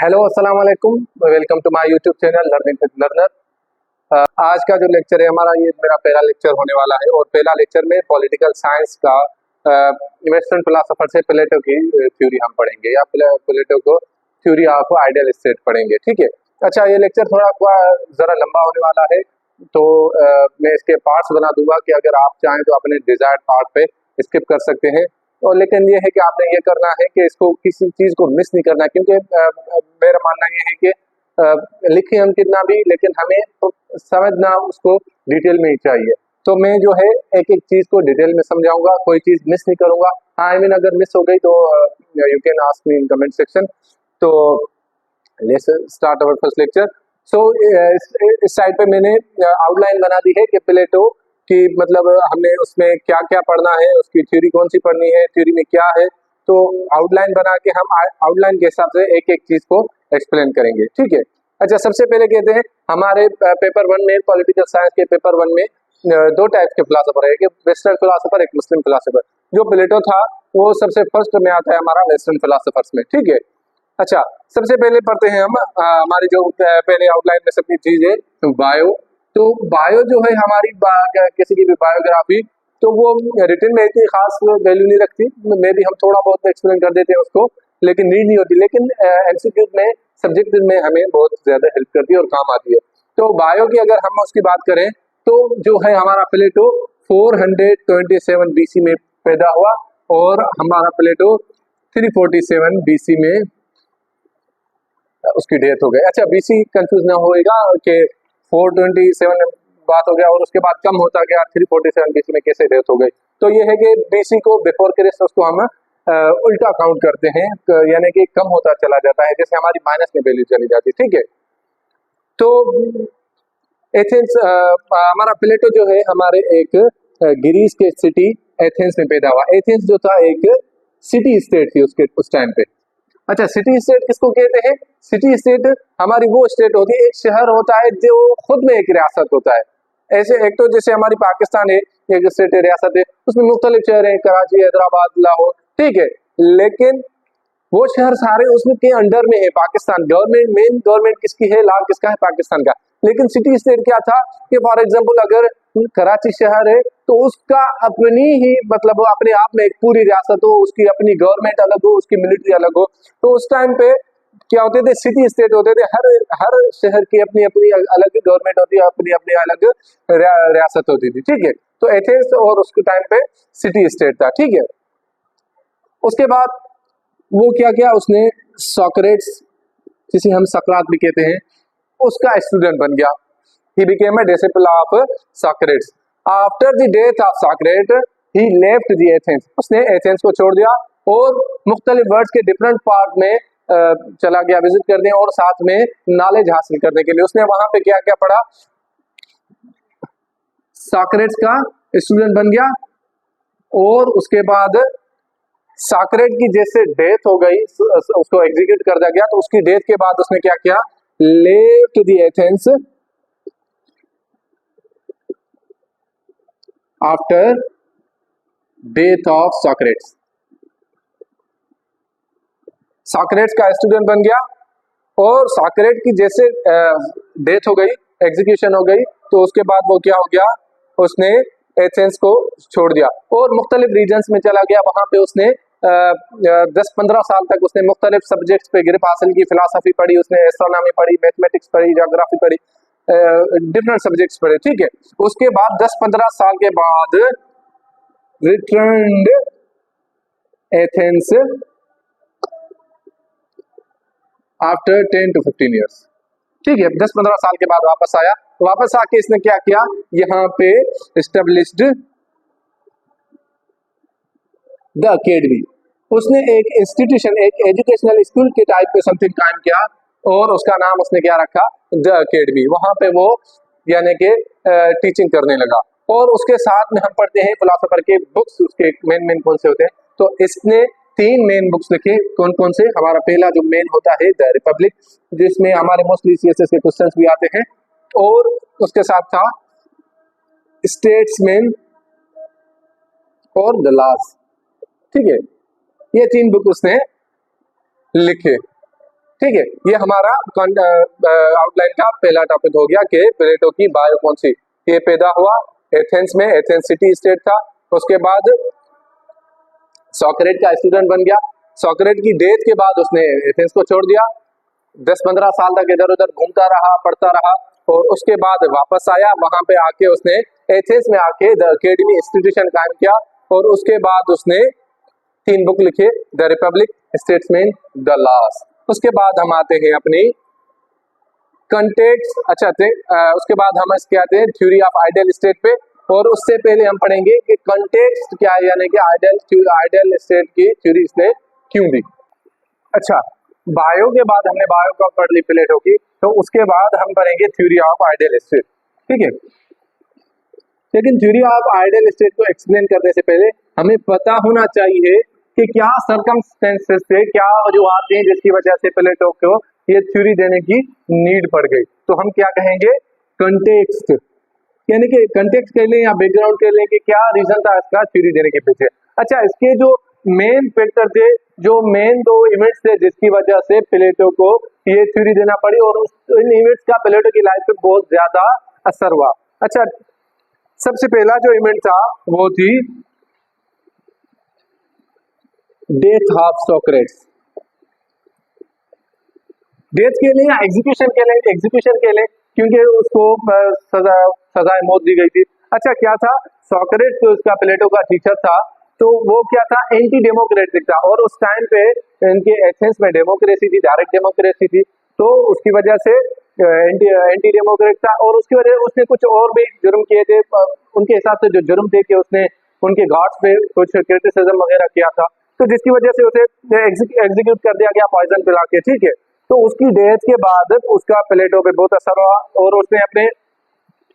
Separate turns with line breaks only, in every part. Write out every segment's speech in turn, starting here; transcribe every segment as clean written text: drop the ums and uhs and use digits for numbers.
Hello, अस्सलाम वालेकुम। Welcome to my YouTube channel learning with learner. आज का जो लेक्चर है हमारा, ये मेरा पहला लेक्चर होने वाला है और पहला लेक्चर में पॉलिटिकल साइंस का वेस्टर्न फिलोसोफर से प्लेटो की थ्योरी हम पढ़ेंगे, या प्लेटो को थ्योरी ऑफ आइडियल स्टेट पढ़ेंगे। ठीक है। अच्छा, ये लेक्चर थोड़ा ज़रा लंबा होने वाला है, तो मैं इसके पार्ट्स बना दूंगा कि अगर आप चाहें तो अपने डिजायर्ड पार्ट पे स्किप कर सकते हैं। और लेकिन ये है कि आपने ये करना है कि इसको किसी चीज़ को मिस नहीं करना, क्योंकि मेरा मानना ये है कि लिखे हम कितना भी, लेकिन हमें तो समझना उसको डिटेल में ही चाहिए। तो मैं जो है एक एक चीज़ को डिटेल में समझाऊंगा, कोई चीज़ मिस नहीं करूंगा। हाँ, आई मीन अगर मिस हो गई तो you can ask me in comment section. तो let's start our first lecture. So इस साइड पे मैंने आउटलाइन बना दी है कि प्लेटो कि मतलब हमने उसमें क्या क्या पढ़ना है, उसकी थ्योरी कौन सी पढ़नी है, थ्योरी में क्या है। तो आउटलाइन बना के हम आउटलाइन के हिसाब से एक एक चीज को एक्सप्लेन करेंगे। ठीक है। अच्छा, सबसे पहले कहते हैं हमारे पेपर 1 में, पॉलिटिकल साइंस के पेपर 1 में दो टाइप के फिलोसोफर है, एक वेस्टर्न फिलोसोफर, एक मुस्लिम फिलोसोफर। जो प्लेटो था वो सबसे फर्स्ट में आता है हमारा वेस्टर्न फिलोसोफर्स में। ठीक है। अच्छा, सबसे पहले पढ़ते हैं हम हमारी जो पहले आउटलाइन में सबकी चीज है बायो। तो बायो जो है हमारी किसी की भी बायोग्राफी, तो वो रिटन में इतनी खास वैल्यू नहीं रखती, मे भी हम थोड़ा बहुत एक्सप्लेन कर देते हैं उसको, लेकिन नीड नहीं होती। लेकिन एमसीक्यू में, सब्जेक्ट में हमें बहुत ज्यादा हेल्प करती है और काम आती है। तो बायो की अगर हम उसकी बात करें तो जो है हमारा प्लेटो 427 बीसी में पैदा हुआ और हमारा प्लेटो 347 बीसी में उसकी डेथ हो गई। अच्छा, बीसी कंफ्यूज ना होएगा कि 427 बात हो गया और उसके बाद कम होता गया, 347 बीसी में कैसे डेथ हो गई। तो ये है कि बीसी को, बिफोर क्रिस्ट, उसको हम उल्टा काउंट करते हैं, यानी कि कम होता चला जाता है, जैसे हमारी माइनस में वैल्यू चली जाती है। ठीक है। तो एथेंस, हमारा प्लेटो जो है हमारे एक ग्रीस के सिटी एथेंस में पैदा हुआ। एथेंस जो था एक सिटी स्टेट थी उसके उस टाइम पे। अच्छा, सिटी स्टेट किसको कहते हैं? सिटी स्टेट हमारी वो स्टेट होती है, एक शहर होता है जो खुद में एक रियासत होता है। ऐसे एक तो जैसे हमारी पाकिस्तान है, एक स्टेट है, रियासत है, उसमें मुख्तलिफ शहर हैं, कराची, हैदराबाद, लाहौर। ठीक है। लेकिन वो शहर सारे उसमें के अंडर में है पाकिस्तान। गवर्नमेंट, मेन गवर्नमेंट किसकी है, लाभ किसका है? पाकिस्तान का। लेकिन सिटी स्टेट क्या था कि फॉर एग्जांपल अगर कराची शहर है तो उसका अपनी ही, मतलब अपने आप में एक पूरी रियासत हो, उसकी अपनी गवर्नमेंट अलग हो, उसकी मिलिट्री अलग हो। तो उस टाइम पे क्या होते थे? सिटी स्टेट होते थे। हर हर शहर की अपनी अपनी अलग गवर्नमेंट होती है, अपनी अपनी अलग रियासत होती थी। ठीक है। तो एथेंस और उसके टाइम पे सिटी स्टेट था। ठीक है। उसके बाद वो क्या किया उसने? सॉक्रेट्स, जिसे हम सकरात भी कहते हैं, उसका स्टूडेंट बन गया। He became a disciple of Socrates. After the death of सॉक्रेट he left the Athens. उसने एथेंस को छोड़ दिया और मुख्तलिफ वर्ल्ड के डिफरेंट पार्ट में चला गया विजिट करने, और साथ में नॉलेज हासिल करने के लिए। उसने वहां पे क्या क्या पढ़ा? सॉक्रेट्स का स्टूडेंट बन गया, और उसके बाद सॉक्रेट की जैसे डेथ हो गई, उसको एग्जीक्यूट कर दिया गया, तो उसकी डेथ के बाद उसने क्या किया? Left the Athens after death of Socrates. Socrates का स्टूडेंट बन गया, और सॉक्रेट की जैसे डेथ हो गई, एग्जीक्यूशन हो गई, तो उसके बाद वो क्या हो गया? उसने एथेंस को छोड़ दिया और मुख्तलिफ रीजन्स में चला गया। वहां पे उसने 10-15 साल तक उसने मुख्तलिफ सब्जेक्ट्स पे ग्रिप हासिल की। फिलोसफी पढ़ी उसने, एस्ट्रोनॉमी पढ़ी, मैथमेटिक्स पढ़ी, ज्योग्राफी पढ़ी, डिफरेंट सब्जेक्ट्स पढ़े। ठीक है। उसके बाद 10-15 साल के बाद returned Athens after 10 to 15 years. ठीक है। 10-15 साल के बाद वापस आया। वापस आके इसने क्या किया? यहाँ पे एस्टेब्लिश्ड द अकेडमी। उसने एक इंस्टीट्यूशन, एक एजुकेशनल स्कूल के टाइप पे समथिंग कायम किया, और उसका नाम उसने क्या रखा? The academy. वहां पे वो यानी कि टीचिंग करने लगा। और उसके साथ में हम पढ़ते हैं फिलोसोफर के बुक्स, उसके मेन मेन कौन से होते हैं। तो इसने 3 मेन बुक्स लिखे। कौन कौन से? हमारा पहला जो मेन होता है द रिपब्लिक, जिसमें हमारे मोस्टली सीएसएस के क्वेश्चंस भी आते हैं, और उसके साथ था स्टेट्समैन और द लॉज। ठीक है। ये 3 बुक उसने लिखे। ठीक है, ये हमारा आउटलाइन का पहला टॉपिक हो गया कि प्लेटो की बायो कौन सी। ये पैदा हुआ एथेंस में, एथेंस सिटी स्टेट था। उसके बाद सोक्रेट का स्टूडेंट बन गया। सोक्रेट की डेथ के बाद उसने एथेंस को छोड़ दिया। 10-15 साल तक इधर उधर घूमता रहा, पढ़ता रहा, और उसके बाद वापस आया। वहां पे आके उसने एथेंस में आके द अकेडमी इंस्टीट्यूशन कायम किया, और उसके बाद उसने 3 बुक लिखे, the Republic, statesman, the loss. उसके बाद हम आते हैं अपनी कंटेक्स्ट, उसके बाद हम इसके आते हैं थ्योरी ऑफ आइडियल स्टेट पे। और उससे पहले हम पढ़ेंगे कि कंटेक्स्ट क्या है, यानी कि आइडियल स्टेट की थ्योरी इसने क्यों दी। अच्छा, बायो के बाद हमने बायो का पढ़ ली प्लेटो की, तो उसके बाद हम पढ़ेंगे थ्योरी ऑफ आइडियल स्टेट। ठीक है, लेकिन थ्योरी ऑफ आइडियल स्टेट को एक्सप्लेन करने से पहले हमें पता होना चाहिए कि क्या सर्कमस्टेंसेस थे, क्या वजूहात थी जिसकी वजह से प्लेटो को ये थ्योरी देने की नीड पड़ गई। तो हम क्या कहेंगे, कंटेक्स्ट, यानी कि कंटेक्स्ट कह लें या बैकग्राउंड कह लें कि क्या रीजन था इसका थ्योरी देने के पीछे। अच्छा, इसके जो मेन फैक्टर थे, जो मेन 2 इवेंट्स थे जिसकी वजह से प्लेटो को ये थ्योरी देना पड़ी, और इन इवेंट्स का प्लेटो की लाइफ पे बहुत ज्यादा असर हुआ। अच्छा, सबसे पहला जो इवेंट था वो थी डेथ ऑफ सोक्रेट्स। डेथ के लिए या एग्जीक्यूशन के लिए, एग्जीक्यूशन के लिए, क्योंकि उसको सजाए मौत दी गई थी। अच्छा, क्या था, सोक्रेट्स जो उसका प्लेटो का टीचर था, तो वो क्या था, एंटी डेमोक्रेटिक था, और उस टाइम पे इनके एथेंस में डेमोक्रेसी थी, डायरेक्ट डेमोक्रेसी थी, तो उसकी वजह से एंटी डेमोक्रेट था। और उसकी वजह उसने कुछ और भी जुर्म किए थे, उनके हिसाब से जो जुर्म थे कि उसने उनके घाट्स पे कुछ क्रिटिसिज्म वगैरह किया था, तो जिसकी वजह से उसे एग्जीक्यूट कर दिया गया पॉइजन पिला के। ठीक है, तो उसकी डेथ के बाद उसका प्लेटो पे बहुत असर हुआ, और उसने अपने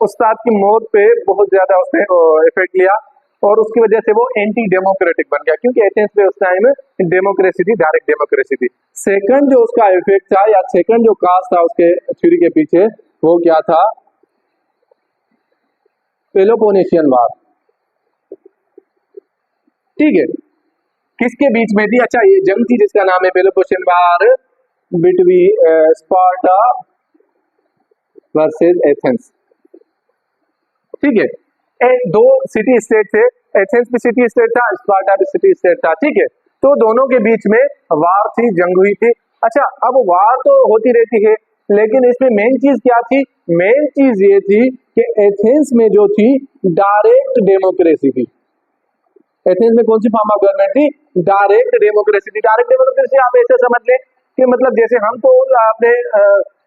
उस्ताद की मौत पे बहुत ज्यादा उसने इफेक्ट लिया, और उसकी वजह से वो एंटी डेमोक्रेटिक बन गया, क्योंकि एथेंस पे उस टाइम डेमोक्रेसी थी, डायरेक्ट डेमोक्रेसी थी। सेकंड जो उसका इफेक्ट था, या सेकंड जो काज था उसके थ्योरी के पीछे, वो क्या था, पेलोपोनेशियन वार। ठीक है, किसके बीच में थी, अच्छा ये जंग थी जिसका नाम है पेलोपोनेशियन वार बिटवीन स्पार्टा वर्सेस एथेंस। ठीक है, 2 सिटी स्टेट थे, एथेंस भी सिटी स्टेट था, स्पार्टा भी सिटी स्टेट था। ठीक है, तो दोनों के बीच में वार थी, जंग हुई थी। अच्छा, अब वार तो होती रहती है, लेकिन इसमें मेन चीज क्या थी, मेन चीज ये थी कि एथेंस में जो थी डायरेक्ट डेमोक्रेसी थी। एथेंस में कौन सी फॉर्म ऑफ गवर्नमेंट थी, डायरेक्ट डेमोक्रेसी थी। डायरेक्ट डेमोक्रेसी आप ऐसे समझ लें कि मतलब जैसे हम तो अपने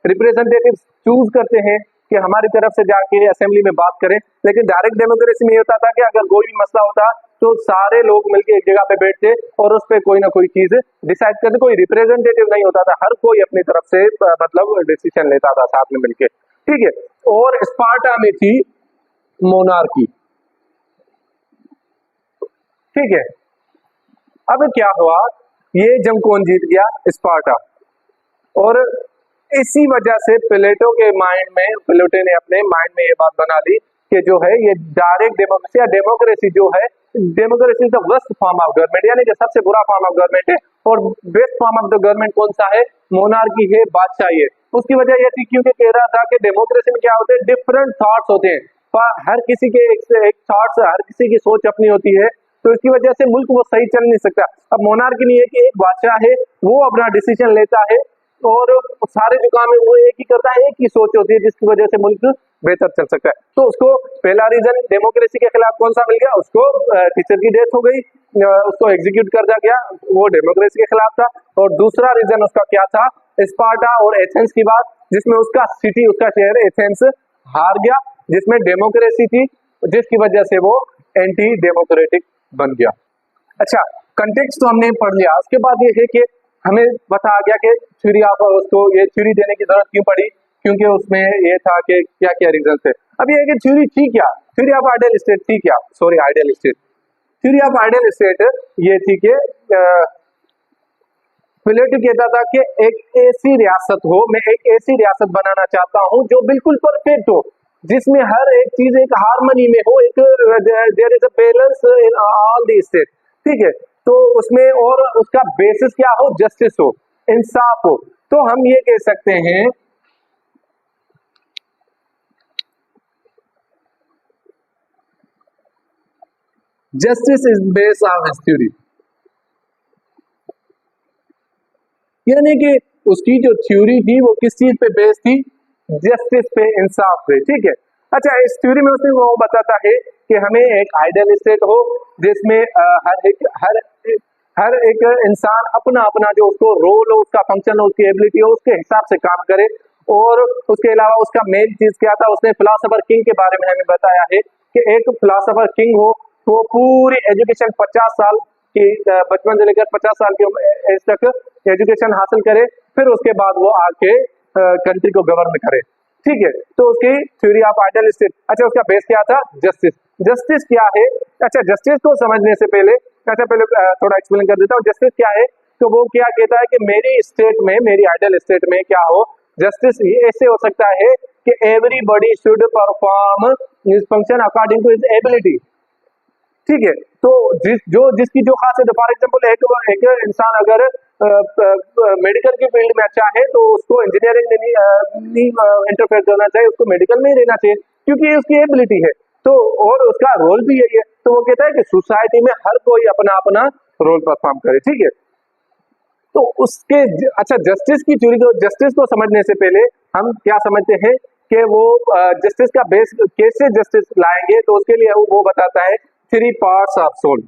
रिप्रेजेंटेटिव चूज करते हैं कि हमारी तरफ से जाके असेंबली में बात करें, लेकिन डायरेक्ट डेमोक्रेसी में ये होता था कि अगर कोई भी मसला होता तो सारे लोग मिलके एक जगह पे बैठते और उस पर कोई ना कोई चीज डिसाइड करते। कोई रिप्रेजेंटेटिव नहीं होता था, हर कोई अपनी तरफ से मतलब डिसीजन लेता था साथ में मिलके। ठीक है, और स्पार्टा में थी मोनार्की। ठीक है, अब क्या हुआ, ये जंग कौन जीत गया, स्पार्टा। और इसी वजह से प्लेटो के माइंड में, प्लेटो ने अपने माइंड में ये बात बना ली कि जो है ये डायरेक्ट डेमोक्रेसी या डेमोक्रेसी जो है, democracy is the worst form of government, यानी कि सबसे बुरा फॉर्म ऑफ गवर्नमेंट है। और best form of the government कौन सा है, मोनार्की है, बादशाही है। उसकी वजह यह थी क्योंकि कह रहा था कि डेमोक्रेसी में क्या होते हैं, डिफरेंट थॉट्स होते हैं, हर किसी के एक थॉट्स, हर किसी की सोच अपनी होती है, तो इसकी वजह से मुल्क वो सही चल नहीं सकता। अब मोनार्की नहीं है कि एक बादशाह है, वो अपना डिसीजन लेता है और सारे जो काम है वो एक ही करता है, एक ही सोच होती है, जिसकी वजह से मुल्क बेहतर चल सकता है। तो उसको पहला रीजन डेमोक्रेसी के खिलाफ कौन सा मिल गया, उसको टीचर की डेथ हो गई, उसको एग्जीक्यूट कर दिया गया, वो डेमोक्रेसी के खिलाफ था। और दूसरा रीजन उसका क्या था, स्पार्टा और एथेंस की बात, जिसमें उसका सिटी, उसका शहर एथेंस हार गया, जिसमें डेमोक्रेसी थी, जिसकी वजह से वो एंटी डेमोक्रेटिक बन गया। अच्छा, कंटेक्स्ट तो हमने पढ़ लिया। उसके बाद ये है कि हमें बता गया कि थ्योरी ऑफ, उसको ये थ्योरी देने की जरूरत क्यों पड़ी, क्योंकि उसमें ये था कि क्या क्या रीजन थे। अब ये है कि थ्योरी थी क्या, थ्योरी ऑफ आइडियल स्टेट थी क्या, sorry ideal state, theory of ideal state ये थी कि प्लेटो कहता था कि एक ऐसी रियासत हो, मैं एक ऐसी रियासत बनाना चाहता हूं जो बिल्कुल परफेक्ट हो, जिसमें हर एक चीज एक हार्मनी में हो, एक there is a balance in all the state. ठीक है, तो उसमें और उसका बेसिस क्या हो, जस्टिस हो, इंसाफ हो, तो हम ये कह सकते हैं justice is base of his theory, यानी कि उसकी जो थ्योरी थी वो किस चीज पे बेस थी, जस्टिस पे, इंसाफ पे। ठीक है, अच्छा इस थ्योरी में उसने वो बताता है कि हमें एक आइडियल स्टेट हो जिसमें हर एक इंसान अपना अपना जो उसको रोल हो, उसका फंक्शन हो, उसकी एबिलिटी हो, उसके हिसाब से काम करे। और उसके अलावा उसका मेन चीज क्या था, उसने फिलोसोफर किंग के बारे में हमें बताया है कि एक फिलोसोफर किंग हो तो पूरी एजुकेशन 50 साल की, बचपन से लेकर 50 साल की एज तक एजुकेशन हासिल करे, फिर उसके बाद वो आके कंट्री को गवर्न करे। ठीक है, तो उसकी थ्योरी ऑफ आइडियल स्टेट। अच्छा उसका बेस क्या था, जस्टिस। जस्टिस क्या है, अच्छा जस्टिस को समझने से पहले थोड़ा एक्सप्लेन कर देता हूँ जस्टिस क्या है। तो वो क्या कहता है कि मेरी स्टेट में, मेरी आइडियल स्टेट में क्या हो, जस्टिस ऐसे हो सकता है कि everybody should perform his function according to his ability. ठीक है, तो जिसकी जो खास है, फॉर एग्जाम्पल एक इंसान अगर मेडिकल की फील्ड में अच्छा है तो उसको इंजीनियरिंग में नहीं इंटरफेयर करना चाहिए, उसको मेडिकल में ही रहना चाहिए क्योंकि उसकी एबिलिटी है। तो और उसका रोल भी यही है। तो वो कहता है कि सोसाइटी में हर कोई अपना अपना रोल परफॉर्म करे। ठीक है, तो उसके अच्छा जस्टिस की थ्योरी को, जस्टिस को समझने से पहले हम क्या समझते हैं कि वो जस्टिस का बेस कैसे जस्टिस लाएंगे, तो उसके लिए वो बताता है 3 पार्ट्स ऑफ सोल।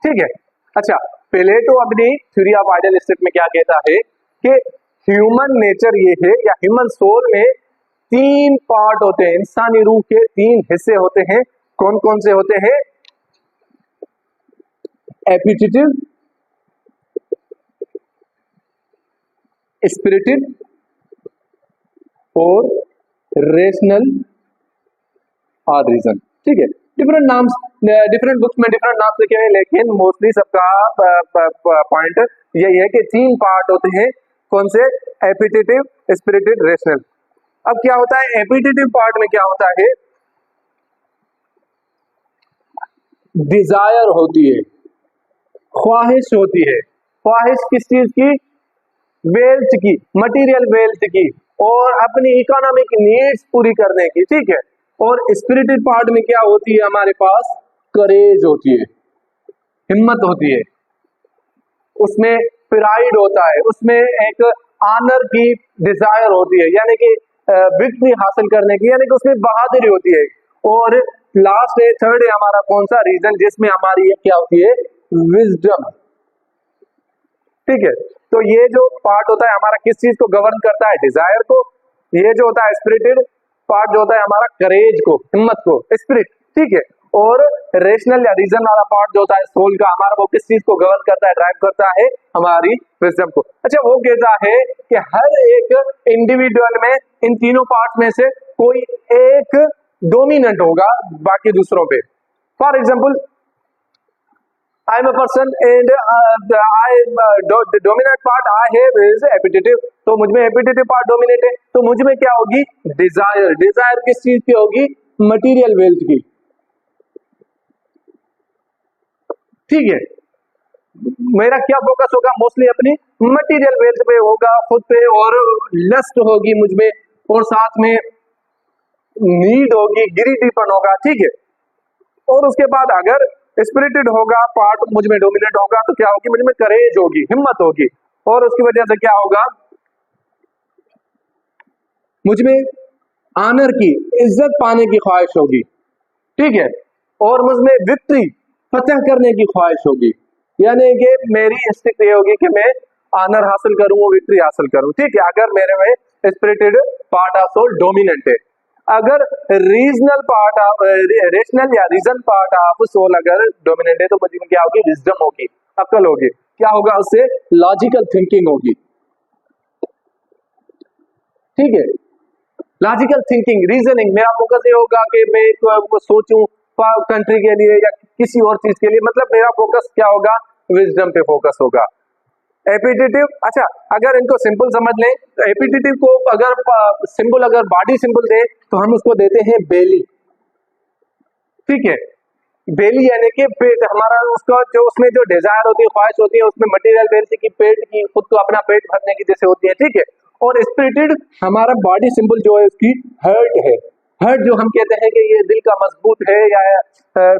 ठीक है, अच्छा प्लेटो अपनी थ्योरी ऑफ आइडियल स्टेट में क्या कहता है कि ह्यूमन नेचर ये है, या ह्यूमन सोल में 3 पार्ट होते हैं, इंसानी रूह के 3 हिस्से होते हैं। कौन कौन से होते हैं, एपिटिटिव, स्पिरिटेड और रेशनल और रीजन। ठीक है, डिफरेंट नाम्स, डिफरेंट बुक्स में डिफरेंट नाम लिखे हैं, लेकिन मोस्टली सबका पॉइंट यही है कि 3 पार्ट होते हैं। कौन से, एपिटिटिव, स्पिरिटेड, रेशनल। अब क्या होता है एपिटिटिव पार्ट में, क्या होता है, डिजायर होती है, ख्वाहिश होती है। ख्वाहिश किस चीज की, वेल्थ की, मटेरियल वेल्थ की, और अपनी इकोनॉमिक नीड्स पूरी करने की। ठीक है, और स्पिरिटेड पार्ट में क्या होती है, हमारे पास करेज होती है, हिम्मत होती है, उसमें प्राइड होता है, उसमें एक ऑनर की डिजायर होती है, यानी कि विक्ट्री हासिल करने की, यानी कि उसमें बहादुरी होती है। और लास्ट है, थर्ड है हमारा कौन सा, रीजन, जिसमें हमारी क्या होती है, विजडम। ठीक है, तो ये जो पार्ट होता है हमारा किस चीज को गवर्न करता है, डिजायर को। ये जो होता है स्पिरिटेड पार्ट जो होता है हमारा करेज को, हिम्मत को, स्पिरिट। ठीक है, और रेशनल या रीजन वाला पार्ट जो होता है सोल का हमारा, वो किस चीज को गवर्न करता है, ड्राइव करता है, हमारी विजडम को। अच्छा वो कहता है कि हर एक इंडिविजुअल में इन तीनों पार्ट में से कोई एक डोमिनेंट होगा बाकी दूसरों पे। For example I am a person and the dominant part I have is appetitive, तो मुझ में appetitive part dominant है, तो मुझ में क्या होगी, desire। desire किस चीज की होगी, material wealth की। ठीक है, मेरा क्या फोकस होगा, मोस्टली अपनी मटेरियल वेल्थ पे होगा, खुद पे, और लस्ट होगी मुझ में, और साथ में नीड होगी, गिरीडीपन होगा। ठीक है, और उसके बाद अगर स्पिरिटेड होगा पार्ट मुझ में डोमिनेट होगा तो क्या होगी, मुझ में करेज होगी, हिम्मत होगी, और उसकी वजह से क्या होगा, मुझ में ऑनर की, इज्जत पाने की ख्वाहिश होगी। ठीक है, और मुझ में विक्ट्री, फतह करने की ख्वाहिश होगी, यानी कि मेरी इंस्टिंक्ट ये होगी कि मैं ऑनर हासिल करूं, विक्ट्री हासिल करूं। ठीक है, अगर मेरे में spirited part of soul dominant है। अगर रीजनल पार्ट ऑफ, रेशनल या रीजन पार्ट ऑफ सोल अगर डोमिनेंट है तो मुझे क्या होगी, विजडम होगी, अक्ल होगी, क्या होगा, उससे लॉजिकल थिंकिंग होगी। ठीक है, लॉजिकल थिंकिंग, रीजनिंग, मेरा फोकस ये होगा कि मैं सोचूं कंट्री के लिए या किसी और चीज के लिए, मतलब मेरा फोकस क्या होगा, विजडम पे फोकस होगा। एपिटिटिव, अच्छा अगर इनको सिंपल समझ लें तो एपिटिटिव को अगर सिंबल, अगर बॉडी सिंबल दे तो हम उसको देते हैं बेली। ठीक है। बेली यानी कि पेट हमारा, उसका जो उसमें जो डिजायर होती है, ख्वाहिश होती है, उसमें मटेरियल बेली की पेट की, खुद को अपना पेट भरने की जैसे होती है, ठीक है। और स्पिरिटेड हमारा बॉडी सिंबल जो है उसकी हर्ट है। हर्ट जो हम कहते हैं कि ये दिल का मजबूत है या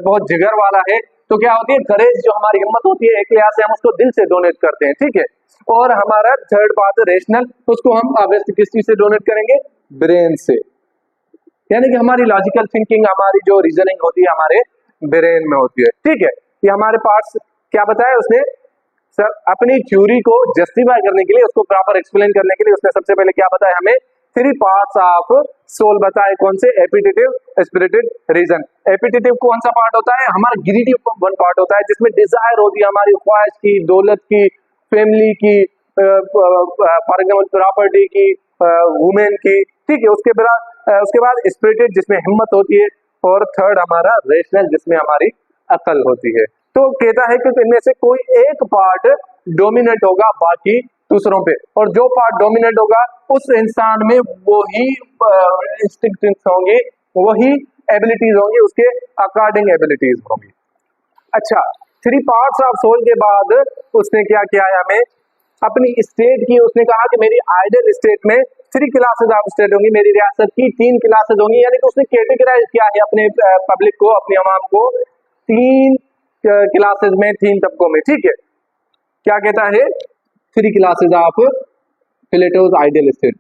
बहुत जिगर वाला है, तो क्या होती है, करेज जो हमारी हिम्मत होती है, एक लिहाज से हम उसको दिल से डोनेट करते हैं, ठीक है। और हमारा थर्ड पार्ट रेशनल, उसको हम ऑब्वियसली किस चीज से डोनेट करेंगे, ब्रेन से, यानी कि हमारी लॉजिकल थिंकिंग, हमारी जो रीजनिंग होती है हमारे ब्रेन में होती है, ठीक है। ये हमारे पार्ट्स क्या बताया उसने सर, अपनी थ्योरी को जस्टिफाई करने के लिए, उसको प्रॉपर एक्सप्लेन करने के लिए उसने सबसे पहले क्या बताया हमें, 3 पार्ट्स ऑफ सोल बताए। कौन से, एपिटेटिव, स्पिरिटेड, रीजन। एपिटेटिव कौन सा पार्ट होता है, हमारा ग्रीडी वन पार्ट होता है, जिसमें डिजायर होती है हमारी ख्वाहिश की, दौलत की, फैमिली की, फॉर एग्जाम्पल प्रॉपर्टी की, वुमेन की, ठीक है। उसके बाद स्पिरिटेड जिसमें हिम्मत होती है, और थर्ड हमारा रेशनल जिसमें हमारी अकल होती है। तो कहता है कि इनमें से कोई एक पार्ट डोमिनेट होगा बाकी दूसरों पे, और जो पार्ट डोमिनेट होगा उस इंसान में वही इंस्टिंक्ट्स होंगे, वही एबिलिटीज होंगी, उसके अकॉर्डिंग एबिलिटीज होंगी। अच्छा, 3 पार्ट्स ऑफ सोल के बाद उसने क्या किया है, हमें अपनी स्टेट की, उसने कहा कि मेरी आइडियल स्टेट में 3 क्लासेस ऑफ स्टेट होंगी, मेरी रियासत की 3 क्लासेस होंगी, यानी कि उसने कैटेगराइज किया है अपने पब्लिक को, अपनी आवाम को 3 क्लासेस में, 3 तबकों में, ठीक है। क्या कहता है, 3 classes of Plato's ideal state,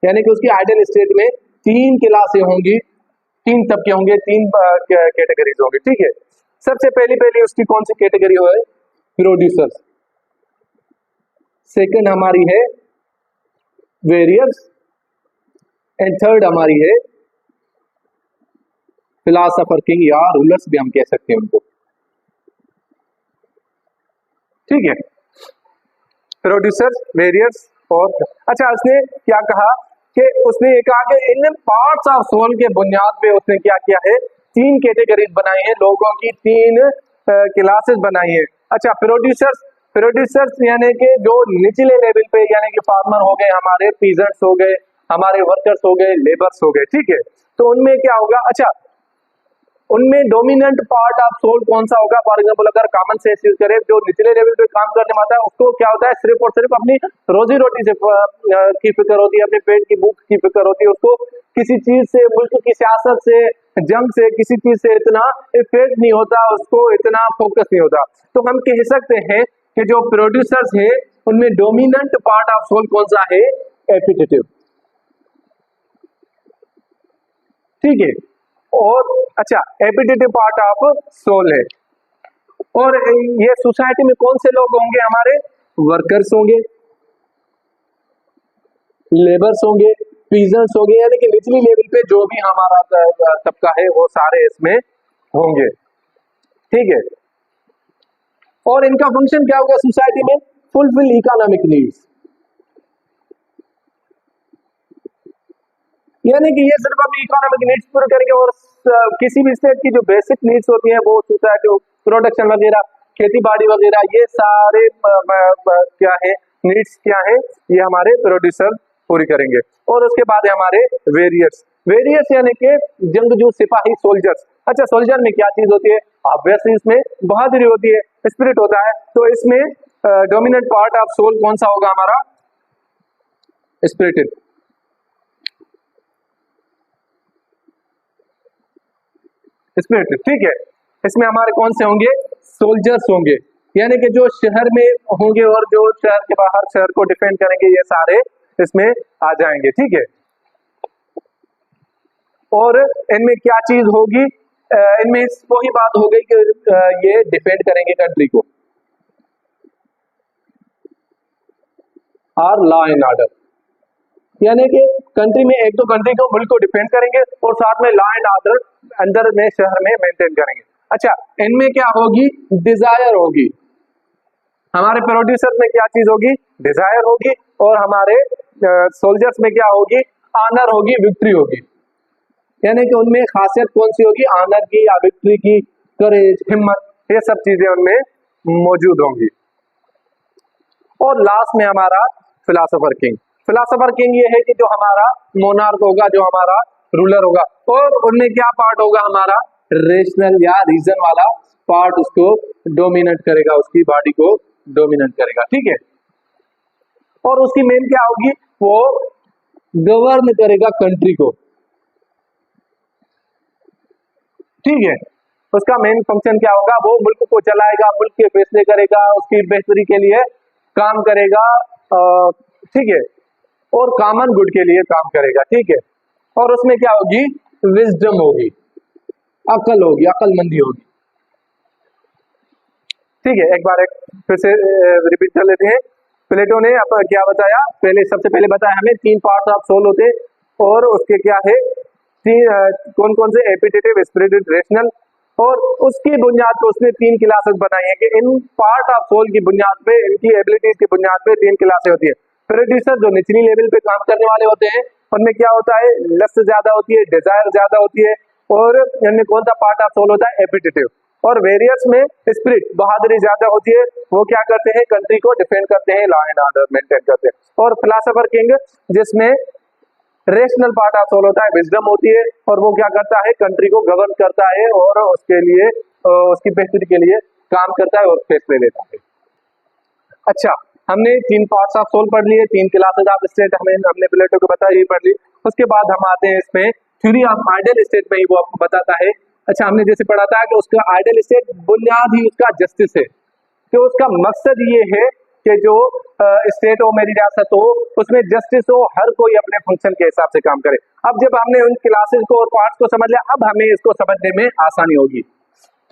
यानी कि उसकी आइडियल स्टेट में 3 क्लासें होंगी, 3 तबके होंगे, 3 कैटेगरीज होंगे, ठीक है। सबसे पहली उसकी कौन सी कैटेगरी है, प्रोड्यूसर्स। सेकंड हमारी है वेरियर्स, एंड थर्ड हमारी है फिलोसोफर किंग या रूलर्स भी हम कह सकते हैं उनको, ठीक है। प्रोड्यूसर्स, वेरियर्स और अच्छा, उसने क्या कहा कि उसने ये कहा कि इन पार्ट्स ऑफ सोल के बुनियाद पे उसने क्या किया है, 3 कैटेगरीज बनाई है, लोगों की 3 क्लासेस बनाई है। अच्छा, प्रोड्यूसर्स यानी कि जो निचले लेवल पे, यानी कि फार्मर हो गए हमारे, पीजेंट्स हो गए हमारे, वर्कर्स हो गए, लेबर्स हो गए, ठीक है। तो उनमें क्या होगा, अच्छा उनमें डोमिनेंट पार्ट ऑफ सोल कौन सा होगा, फॉर एग्जांपल अगर कॉमन सेंस यूज करें, जो निचले लेवल पे काम करने में आता है उसको क्या होता है, सिर्फ और सिर्फ अपनी रोजी रोटी से की फिक्र होती है, अपने पेट की भूख की फिक्र होती है, उसको किसी चीज से, मुल्क की सियासत से, जंग से, किसी चीज से इतना इफेक्ट नहीं होता, उसको इतना फोकस नहीं होता। तो हम कह सकते हैं कि जो प्रोड्यूसर्स है उनमें डोमिनेंट पार्ट ऑफ सोल कौन सा है, एपिटेटिव, ठीक है। और अच्छा, एपिटेटिव पार्ट ऑफ सोल है। और ये सोसाइटी में कौन से लोग होंगे, हमारे वर्कर्स होंगे, लेबर्स होंगे, पीजेंट्स होंगे, यानी कि निचली लेवल पे जो भी हमारा तबका है वो सारे इसमें होंगे, ठीक है। और इनका फंक्शन क्या होगा सोसाइटी में, फुलफिल इकोनॉमिक नीड्स, यानी कि ये सिर्फ अपनी इकोनॉमिक नीड्स पूरे करेंगे, और किसी भी स्टेट की जो बेसिक नीड्स होती हैं वो सोसाइटी, प्रोडक्शन वगैरह, खेती बाड़ी वगैरह, ये सारे क्या है, नीड्स क्या है, ये हमारे प्रोड्यूसर पूरी करेंगे। और उसके बाद है हमारे वेरियर्स यानी कि जंगजू, सिपाही, सोल्जर्स। अच्छा, सोल्जर में क्या चीज होती है, ऑब्वियसली इसमें बहादुरी होती है, स्पिरिट होता है, तो इसमें डोमिनेंट पार्ट ऑफ सोल कौन सा होगा, हमारा स्पिरिटेड, ठीक है। इसमें हमारे कौन से होंगे, सोल्जर्स होंगे, यानी कि जो शहर में होंगे और जो शहर के बाहर शहर को डिफेंड करेंगे, ये सारे इसमें आ जाएंगे, ठीक है। और इनमें क्या चीज होगी, इनमें वही बात हो गई कि ये डिफेंड करेंगे कंट्री को, और लॉ एंड ऑर्डर, यानी कि कंट्री में एक तो कंट्री को, मुल्क को डिफेंड करेंगे, और साथ में लॉ एंड ऑर्डर अंदर में शहर में मेंटेन करेंगे। अच्छा, इनमें क्या होगी, डिजायर होगी, हमारे प्रोड्यूसर में क्या चीज होगी, डिजायर होगी, और हमारे सोल्जर्स में क्या होगी, ऑनर होगी, विक्ट्री होगी, यानी कि उनमें खासियत कौन सी होगी, ऑनर की या विक्ट्री की, करेज, हिम्मत, ये सब चीजें उनमें मौजूद होंगी। और लास्ट में हमारा फिलोसोफर किंग ये है कि जो हमारा मोनार्क होगा, जो हमारा रूलर होगा, और उनमें क्या पार्ट होगा हमारा, रेशनल या रीजन वाला पार्ट उसको डोमिनेट करेगा, उसकी बॉडी को डोमिनेट करेगा, ठीक है। और उसकी मेन क्या होगी, वो गवर्न करेगा कंट्री को, ठीक है। उसका मेन फंक्शन क्या होगा, वो मुल्क को चलाएगा, मुल्क के फैसले करेगा, उसकी बेहतरी के लिए काम करेगा, ठीक है, और कॉमन गुड के लिए काम करेगा, ठीक है। और उसमें क्या होगी, विजडम होगी, अकल होगी, अकलमंदी होगी, ठीक है। एक बार फिर से रिपीट कर लेते हैं। प्लेटो ने क्या बताया, पहले सबसे पहले बताया हमें 3 पार्ट्स ऑफ सोल होते, और उसके क्या है, कौन कौन से, एपिटेटिव, स्पिरिटेड, रेशनल, और उसकी बुनियाद पर उसने 3 क्लासेस बनाई है कि इन पार्ट ऑफ सोल की बुनियाद पे, इनकी एबिलिटीज की बुनियाद पे 3 क्लासेस होती है। प्रोड्यूसर जो निचली लेवल पे काम करने वाले होते हैं, उनमें क्या होता है, लस्ट ज्यादा होती है, डिजायर ज्यादा होती है, और इनमें कौन सा पार्ट ऑफ सोल होता है, एपिटेटिव। और वेरियस में स्पिरिट, बहादुरी ज्यादा होती है, वो क्या करते हैं, कंट्री को डिफेंड करते हैं, लॉ एंड ऑर्डर मेंटेन करते हैं। और फिलोसोफर किंग जिसमें रेशनल पार्ट ऑफ सोल होता है, विजडम होती है, और वो क्या करता है, कंट्री को गवर्न करता है, और उसके लिए उसकी बेहतरी के लिए काम करता है और फैसले लेता है। अच्छा, हमने 3 पार्ट्स ऑफ सोल पढ़ लिए, 3 क्लासेस ऑफ स्टेट हमने प्लेटो को बताया, ये पढ़ ली। उसके बाद हम आते हैं इसमें थ्योरी ऑफ आइडियल स्टेट में ही वो आपको बताता है। अच्छा, हमने जैसे पढ़ा था कि उसका आइडियल स्टेट बुनियाद ही उसका जस्टिस है, कि उसका मकसद ये है कि जो स्टेट हो, मेरी रियासत हो, उसमें जस्टिस हो, हर कोई अपने फंक्शन के हिसाब से काम करे। अब जब हमने उन क्लासेस को और पार्ट्स को समझ लिया, अब हमें इसको समझने में आसानी होगी।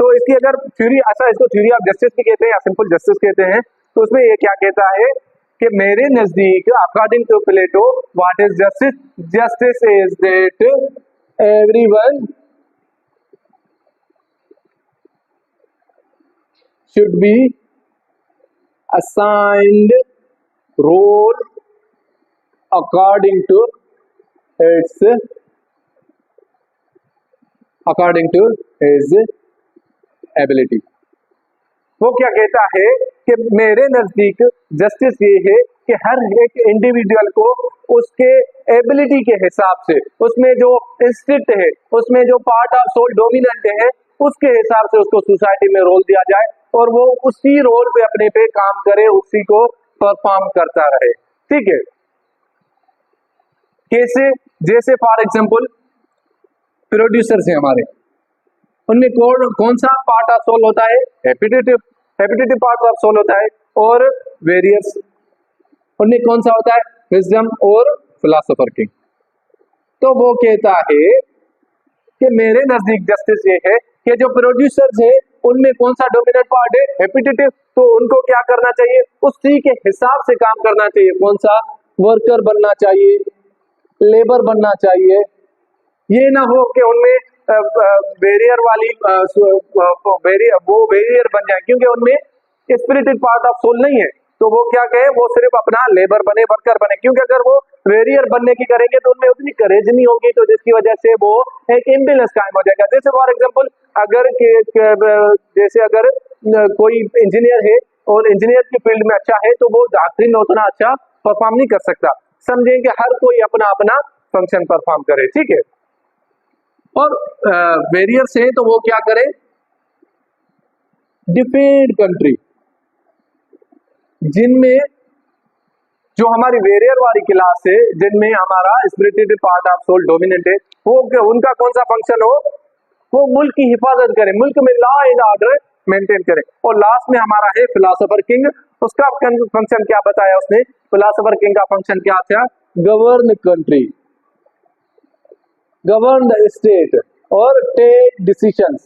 तो इसकी अगर थ्योरी, ऐसा इसको थ्योरी ऑफ जस्टिस भी कहते हैं या सिंपल जस्टिस कहते हैं, तो उसमें ये क्या कहता है कि मेरे नजदीक, according to Plato, what is justice, justice is that everyone should be assigned role according to his ability। वो क्या कहता है कि मेरे नजदीक जस्टिस ये है कि हर एक इंडिविजुअल को उसके एबिलिटी के हिसाब से, उसमें जो इंस्टिंक्ट है, उसमें जो पार्ट ऑफ सोल डोमिनेंट है, उसके हिसाब से उसको सोसाइटी में रोल दिया जाए, और वो उसी रोल पे अपने पे काम करे, उसी को परफॉर्म करता रहे, ठीक है। कैसे, जैसे फॉर एग्जांपल प्रोड्यूसर्स हैं हमारे, उनमें कौन सा पार्ट ऑफ सोल होता है, एपिटेटिव पार्ट ऑफ सोल होता है, और वेरियस उनमें कौन सा होता है, विजडम और फिलोसोफर किंग। तो वो कहता है कि मेरे नजदीक जस्टिस ये है कि जो प्रोड्यूसर्स है उनमें कौन सा डोमिनेंट पार्ट है, एपिटेटिव, तो उनको क्या करना चाहिए, उसी के हिसाब से काम करना चाहिए। कौन सा, वर्कर बनना चाहिए, लेबर बनना चाहिए। ये ना हो कि उनमें बैरियर वाली वो बैरियर बन जाए, क्योंकि उनमें स्पिरिटेड पार्ट ऑफ सोल नहीं है, तो वो क्या कहे, वो सिर्फ अपना लेबर बने, वर्कर बने, क्योंकि अगर वो वेरियर बनने की करेंगे तो उनमें उतनी करेज नहीं होगी, तो जिसकी वजह से वो एक इम्बैलेंस कायम हो जाएगा। जैसे फॉर एग्जांपल अगर कोई इंजीनियर है और इंजीनियर की फील्ड में अच्छा है, तो वो डॉक्टरी में उतना अच्छा परफॉर्म नहीं कर सकता। समझें कि हर कोई अपना अपना फंक्शन परफॉर्म करे, ठीक है। और वेरियर्स है तो वो क्या करे, डिफेंड कंट्री, जिनमें जो हमारी वेरियर वाली क्लास है, जिनमें हमारा spirited part of soul dominant है, वो उनका कौन सा फंक्शन हो, वो मुल्क की हिफाजत करे, मुल्क में लॉ एंड ऑर्डर मेंटेन करे। और लास्ट में हमारा है फिलोसोफर किंग, उसका फंक्शन क्या बताया उसने, फिलोसोफर किंग का फंक्शन क्या था, govern country, govern the state और टेक डिसीजंस,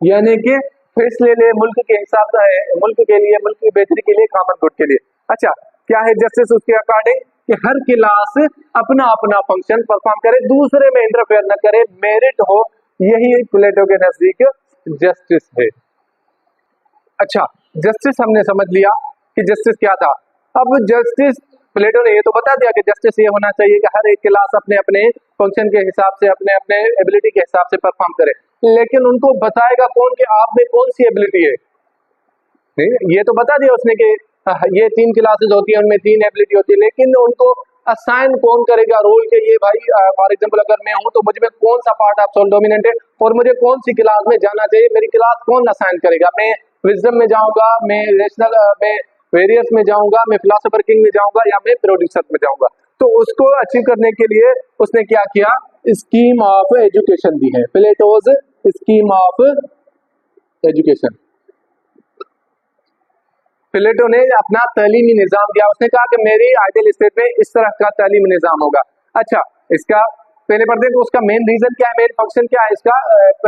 यानी कि फैसले ले मुल्क के हिसाब से, मुल्क के लिए, मुल्क की बेहतरी के लिए, कॉमन गुड के लिए। अच्छा, क्या है जस्टिस उसके अकॉर्डिंग, कि हर क्लास अपना अपना फंक्शन परफॉर्म करे, दूसरे में इंटरफेयर न करे, मेरिट हो, यही प्लेटो के नजदीक जस्टिस है। अच्छा, जस्टिस हमने समझ लिया कि जस्टिस क्या था। अब जस्टिस, प्लेटो ने ये तो बता दिया कि जस्टिस ये होना चाहिए कि हर एक क्लास अपने अपने फंक्शन के हिसाब से, अपने अपने एबिलिटी के हिसाब से परफॉर्म करे, लेकिन उनको बताएगा कौन कि आप में कौन सी एबिलिटी है। नहीं, ये तो बता दिया उसने कि ये 3 क्लासेस होती है, उनमें 3 एबिलिटी होती है, लेकिन उनको असाइन कौन करेगा रोल के, ये भाई फॉर एग्जांपल अगर मैं हूं तो मुझ में कौन सा पार्ट ऑफ सोल डोमिनेंट है और मुझे कौन सी क्लास में जाना चाहिए, मेरी क्लास कौन असाइन करेगा। मैं विजडम में जाऊंगा, मैं रेशनल में वेरियस में जाऊंगा, मैं फिलोसोफर किंग में जाऊंगा, या मैं प्रोड्यूसर में जाऊंगा। तो उसको अचीव करने के लिए उसने क्या किया, स्कीम ऑफ एजुकेशन दी है, प्लेटोज स्कीम ऑफ एजुकेशन। प्लेटो ने अपना तालीमी निजाम दिया, उसने कहा कि मेरी आइडियल स्टेट में इस तरह का तालीमी निजाम होगा। अच्छा, इसका पहले पढ़ते हैं तो उसका मेन रीजन क्या है, मेन फंक्शन क्या है इसका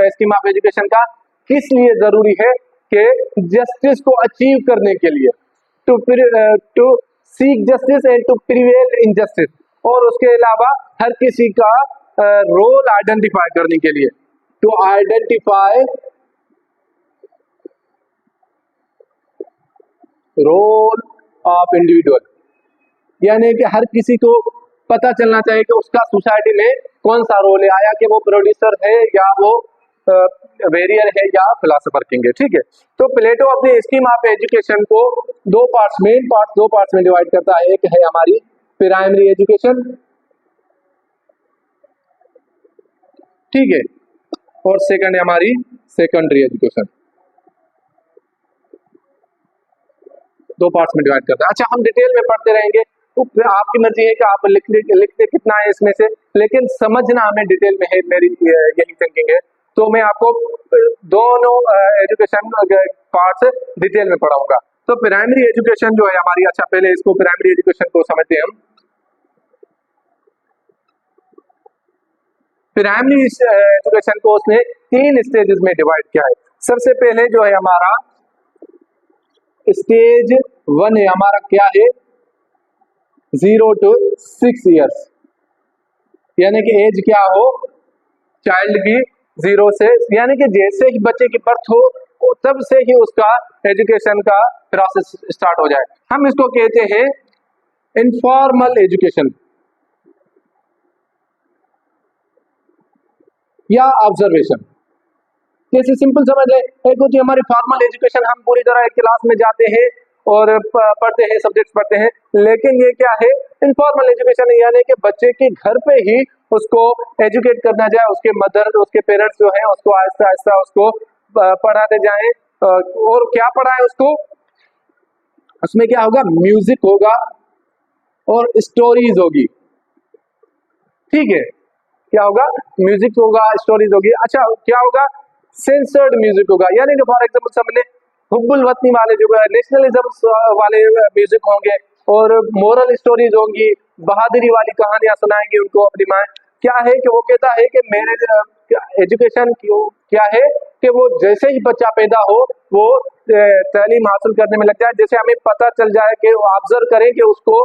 स्कीम ऑफ एजुकेशन का, किस लिए जरूरी है कि जस्टिस को अचीव करने के लिए, to seek justice and to prevail in justice, और उसके अलावा हर किसी का रोल आइडेंटिफाई करने के लिए, to identify role of individual, यानी कि हर किसी को पता चलना चाहिए कि उसका सोसाइटी में कौन सा रोल है, आया कि वो प्रोड्यूसर है या वो वेरियर है या फिलोसोफर किंग है। ठीक है, तो प्लेटो अपनी स्कीम ऑफ एजुकेशन को दो पार्ट्स, मेन पार्ट दो पार्ट्स में डिवाइड करता है। एक है हमारी प्राइमरी एजुकेशन, ठीक है, और सेकंड है हमारी सेकेंडरी एजुकेशन, दो पार्ट्स में डिवाइड करता है। अच्छा, हम डिटेल में पढ़ते रहेंगे तो आपकी मर्जी है कि आप लिखते कितना है इसमें से, लेकिन समझना हमें डिटेल में है, मेरी यही थिंकिंग है। तो मैं आपको दोनों एजुकेशन पार्ट्स डिटेल में पढ़ाऊंगा। तो प्राइमरी एजुकेशन जो है हमारी, अच्छा पहले इसको प्राइमरी एजुकेशन को समझते हैं हम। प्राइमरी एजुकेशन को उसने 3 स्टेजेस में डिवाइड किया है। सबसे पहले जो है हमारा स्टेज 1 है हमारा, क्या है, 0 to 6 ईयर्स, यानी कि एज क्या हो चाइल्ड की 0 से, यानी कि जैसे ही बच्चे की बर्थ हो तब से ही उसका एजुकेशन का प्रोसेस स्टार्ट हो जाए। हम इसको कहते हैं इनफॉर्मल एजुकेशन या ऑब्जर्वेशन। जैसे सिंपल समझ ले, एक होती है हमारी फॉर्मल एजुकेशन, हम पूरी तरह एक क्लास में जाते हैं और पढ़ते हैं, सब्जेक्ट्स पढ़ते हैं, लेकिन ये क्या है, इनफॉर्मल एजुकेशन, यानी कि बच्चे के घर पे ही उसको एजुकेट करना जाए, उसके मदर उसके पेरेंट्स जो हैं उसको आहिस्ता आहिस्ता उसको पढ़ाते जाएं। और क्या पढ़ाएं उसको, उसमें क्या होगा, म्यूजिक होगा और स्टोरीज होगी। ठीक है, क्या होगा, म्यूजिक होगा, स्टोरीज होगी। अच्छा, क्या होगा, सेंसर्ड म्यूजिक होगा, यानी कि फॉर एग्जाम्पल सबने हुब्बुल वतनी वाले जो नेशनलिज्म वाले म्यूजिक होंगे और मोरल स्टोरीज होंगी, बहादुरी वाली कहानियां सुनाएंगे उनको अपनी माँ। क्या है कि वो कहता है कि मेरे एजुकेशन क्या है कि वो जैसे ही बच्चा पैदा हो वो तालीम हासिल करने में लग जाए, जैसे हमें पता चल जाए कि ऑब्जर्व करें कि उसको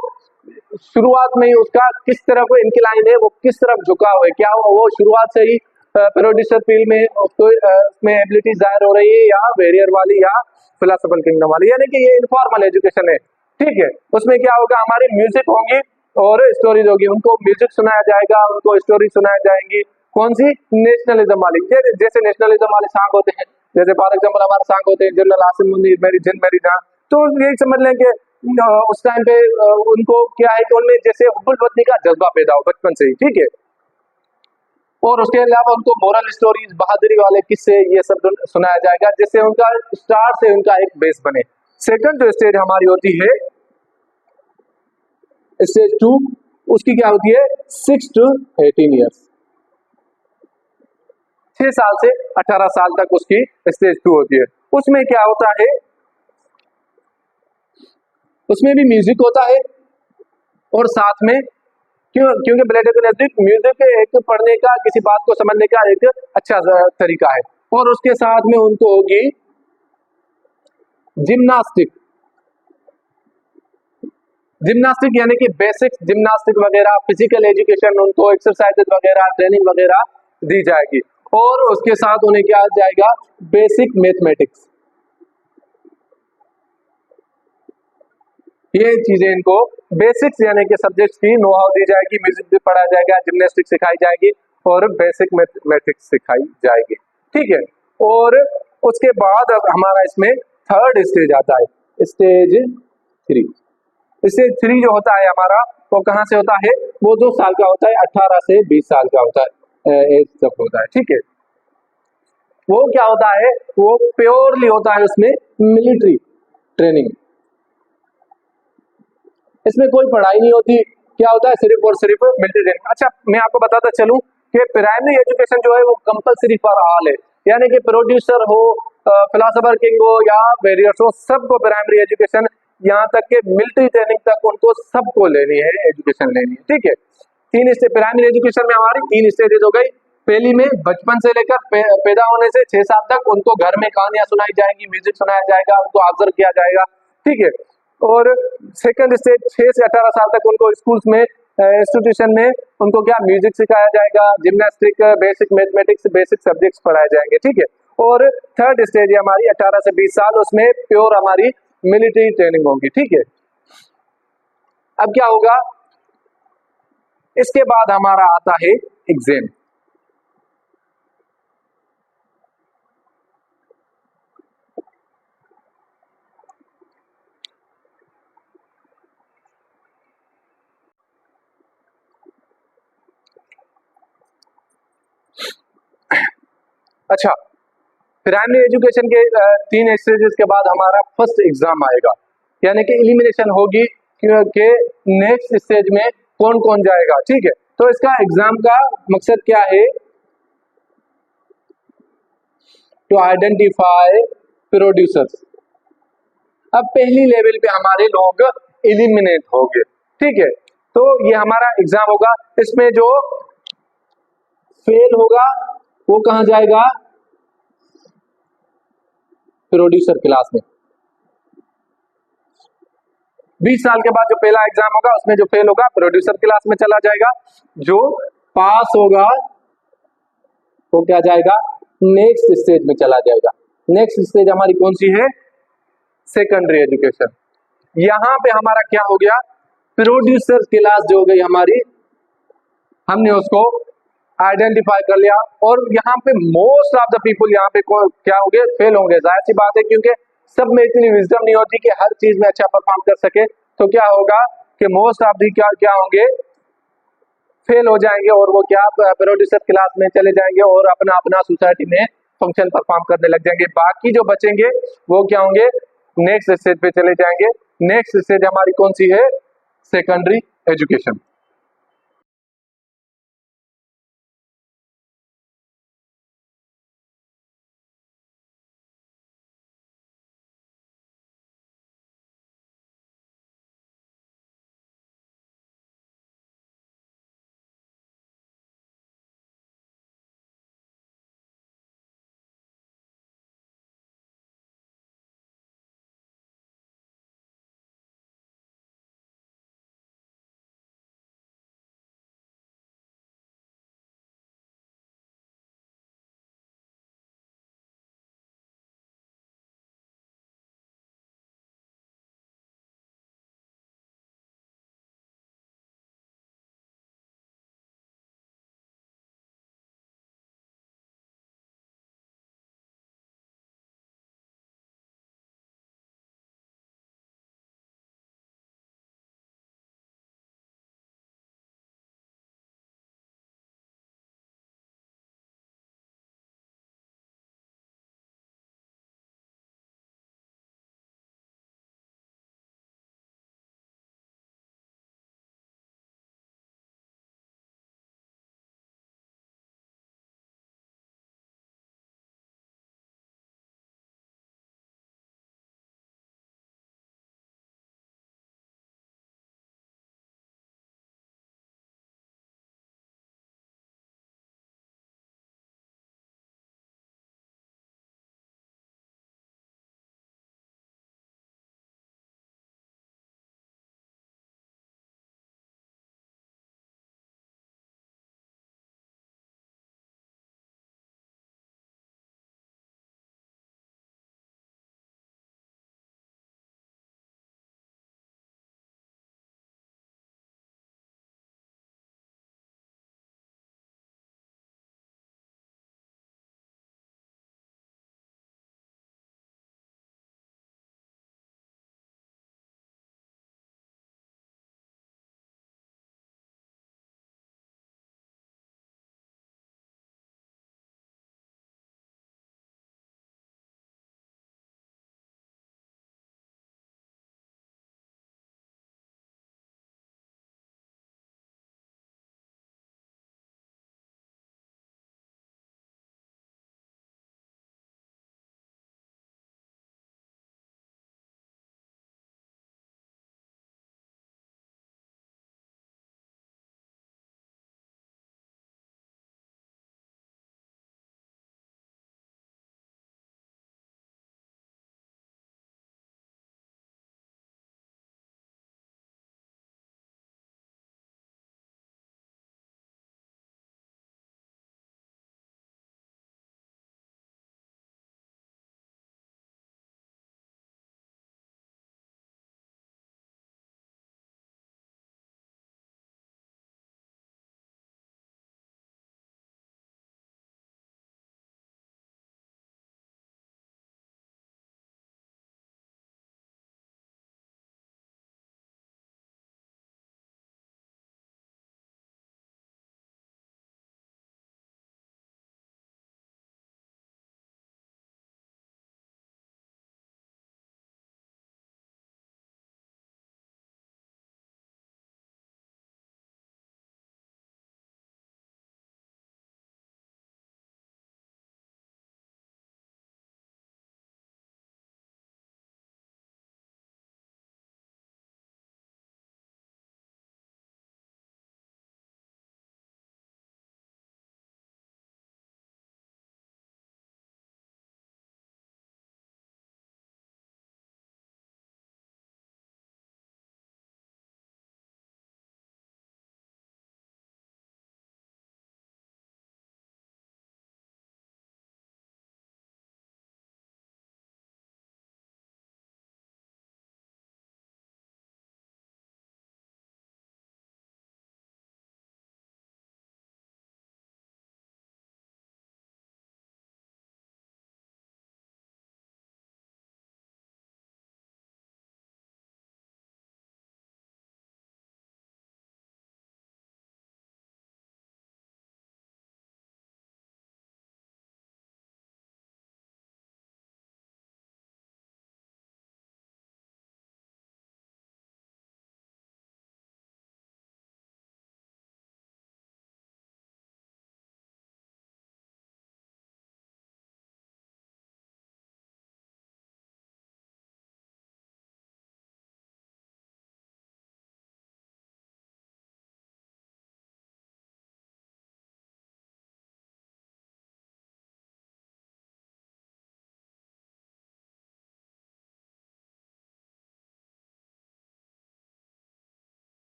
शुरुआत में ही उसका किस तरफ इंक्लाइन है, वो किस तरफ झुकाव है, क्या वो शुरुआत से ही प्रोड्यूसर फील्ड में उसको उसमें एबिलिटी जाहिर हो रही है या वेरियर वाली या फिलोसोफर किंगडम वाली, यानी कि ये इनफॉर्मल एजुकेशन है। ठीक है, उसमें क्या होगा, हमारी म्यूजिक होंगी और स्टोरीज होगी, उनको म्यूजिक सुनाया जाएगा, उनको स्टोरी सुनाई जाएंगी। कौन सी, नेशनलिज्म वाली, जैसे नेशनलिज्म वाले सॉन्ग होते हैं, जैसे फॉर एग्जाम्पल हमारे सॉन्ग होते हैं जनरल आसिम मुनीर मेरी जिन मेरी जान, तो यही समझ लें कि उस टाइम पे उनको क्या है कि उनमें जैसे हुब्बुल वतनी का जज्बा पैदा हो बचपन से ही। ठीक है, और उसके अलावा उनको मोरल स्टोरीज, बहादुरी वाले किस्से, ये सब सुनाया जाएगा, जिससे उनका स्टार्ट से उनका एक बेस बने। सेकंड जो स्टेज हमारी होती है स्टेज 2, उसकी क्या होती है, 6 to 18 ईयर्स, 6 साल से 18 साल तक उसकी स्टेज 2 होती है। उसमें क्या होता है, उसमें भी म्यूजिक होता है और साथ में क्योंकि प्लेटो के नजदीक म्यूजिक एक पढ़ने का, किसी बात को समझने का एक अच्छा तरीका है, और उसके साथ में उनको होगी जिम्नास्टिक। जिम्नास्टिक यानी कि बेसिक जिम्नास्टिक वगैरह, फिजिकल एजुकेशन, उनको एक्सरसाइजेज वगैरह, ट्रेनिंग वगैरह दी जाएगी, और उसके साथ उन्हें क्या आ जाएगा, बेसिक मैथमेटिक्स। ये चीजें इनको बेसिक्स यानी कि सब्जेक्ट्स की नो हाउ दी जाएगी, म्यूजिक भी पढ़ाया जाएगा, जिम्नास्टिक्स सिखाई जाएगी और बेसिक मैथमेटिक्स सिखाई जाएगी। ठीक है, और उसके बाद अब हमारा इसमें थर्ड स्टेज आता है, स्टेज 3। स्टेज 3 जो होता है हमारा वो कहाँ से होता है, वो 2 साल का होता है, 18 से 20 साल का होता है, एज तक होता है, ठीक है। वो क्या होता है, वो प्योरली होता है उसमें मिलिट्री ट्रेनिंग, इसमें कोई पढ़ाई नहीं होती, क्या होता है सिर्फ और सिर्फ मिलिट्री ट्रेनिंग। अच्छा मैं आपको बताता चलूं कि प्राइमरी एजुकेशन जो है वो कंपलसरी फॉर ऑल है, यानी कि प्रोड्यूसर हो, फिलोसोफर किंग हो या वेरियर्स हो, सबको प्राइमरी एजुकेशन, यहाँ तक के मिलिट्री ट्रेनिंग तक उनको सबको लेनी है, एजुकेशन लेनी है, ठीक है। 3 स्टेज प्राइमरी एजुकेशन में हमारी 3 स्टेजेस हो गई। पहली में बचपन से लेकर पैदा होने से 6 साल तक उनको घर में कहानियां सुनाई जाएंगी, म्यूजिक सुनाया जाएगा, उनको ऑब्जर्व किया जाएगा, ठीक है। और सेकंड स्टेज 6 से 18 साल तक उनको स्कूल्स में, इंस्टीट्यूशन में उनको क्या म्यूजिक सिखाया जाएगा, gymnastic, basic mathematics, basic subjects पढ़ाए जाएंगे, ठीक है। और थर्ड स्टेज है हमारी 18 से 20 साल, उसमें प्योर हमारी मिलिट्री ट्रेनिंग होगी, ठीक है। अब क्या होगा, इसके बाद हमारा आता है एग्जाम। अच्छा, प्राइमरी एजुकेशन के 3 स्टेजेस के बाद हमारा फर्स्ट एग्जाम आएगा, यानी कि एलिमिनेशन होगी कि नेक्स्ट स्टेज में कौन कौन जाएगा, ठीक है। तो इसका एग्जाम का मकसद क्या है, टू आइडेंटिफाई प्रोड्यूसर्स। अब पहली लेवल पे हमारे लोग एलिमिनेट हो गए, ठीक है। तो ये हमारा एग्जाम होगा, इसमें जो फेल होगा वो कहां जाएगा, प्रोड्यूसर क्लास में। 20 साल के बाद जो पहला एग्जाम होगा उसमें जो फेल होगा प्रोड्यूसर क्लास में चला जाएगा, जो पास होगा वो क्या जाएगा, नेक्स्ट स्टेज में चला जाएगा। नेक्स्ट स्टेज हमारी कौन सी है, सेकेंडरी एजुकेशन। यहां पे हमारा क्या हो गया, प्रोड्यूसर क्लास जो हो गई हमारी, हमने उसको आइडेंटिफाई कर लिया, और यहाँ पे मोस्ट ऑफ द पीपल यहाँ पे क्या होंगे, फेल होंगे, जाहिर सी बात है, क्योंकि सब में इतनी विजडम नहीं होती कि हर चीज में अच्छा परफॉर्म कर सके। तो क्या होगा कि मोस्ट ऑफ दी क्या क्या होंगे, फेल हो जाएंगे, और वो क्या प्रोड्यूसर क्लास में चले जाएंगे और अपना अपना सोसाइटी में फंक्शन परफॉर्म करने लग जाएंगे। बाकी जो बचेंगे वो क्या होंगे, नेक्स्ट स्टेज पे चले जाएंगे। नेक्स्ट स्टेज हमारी कौन सी है, सेकेंडरी एजुकेशन।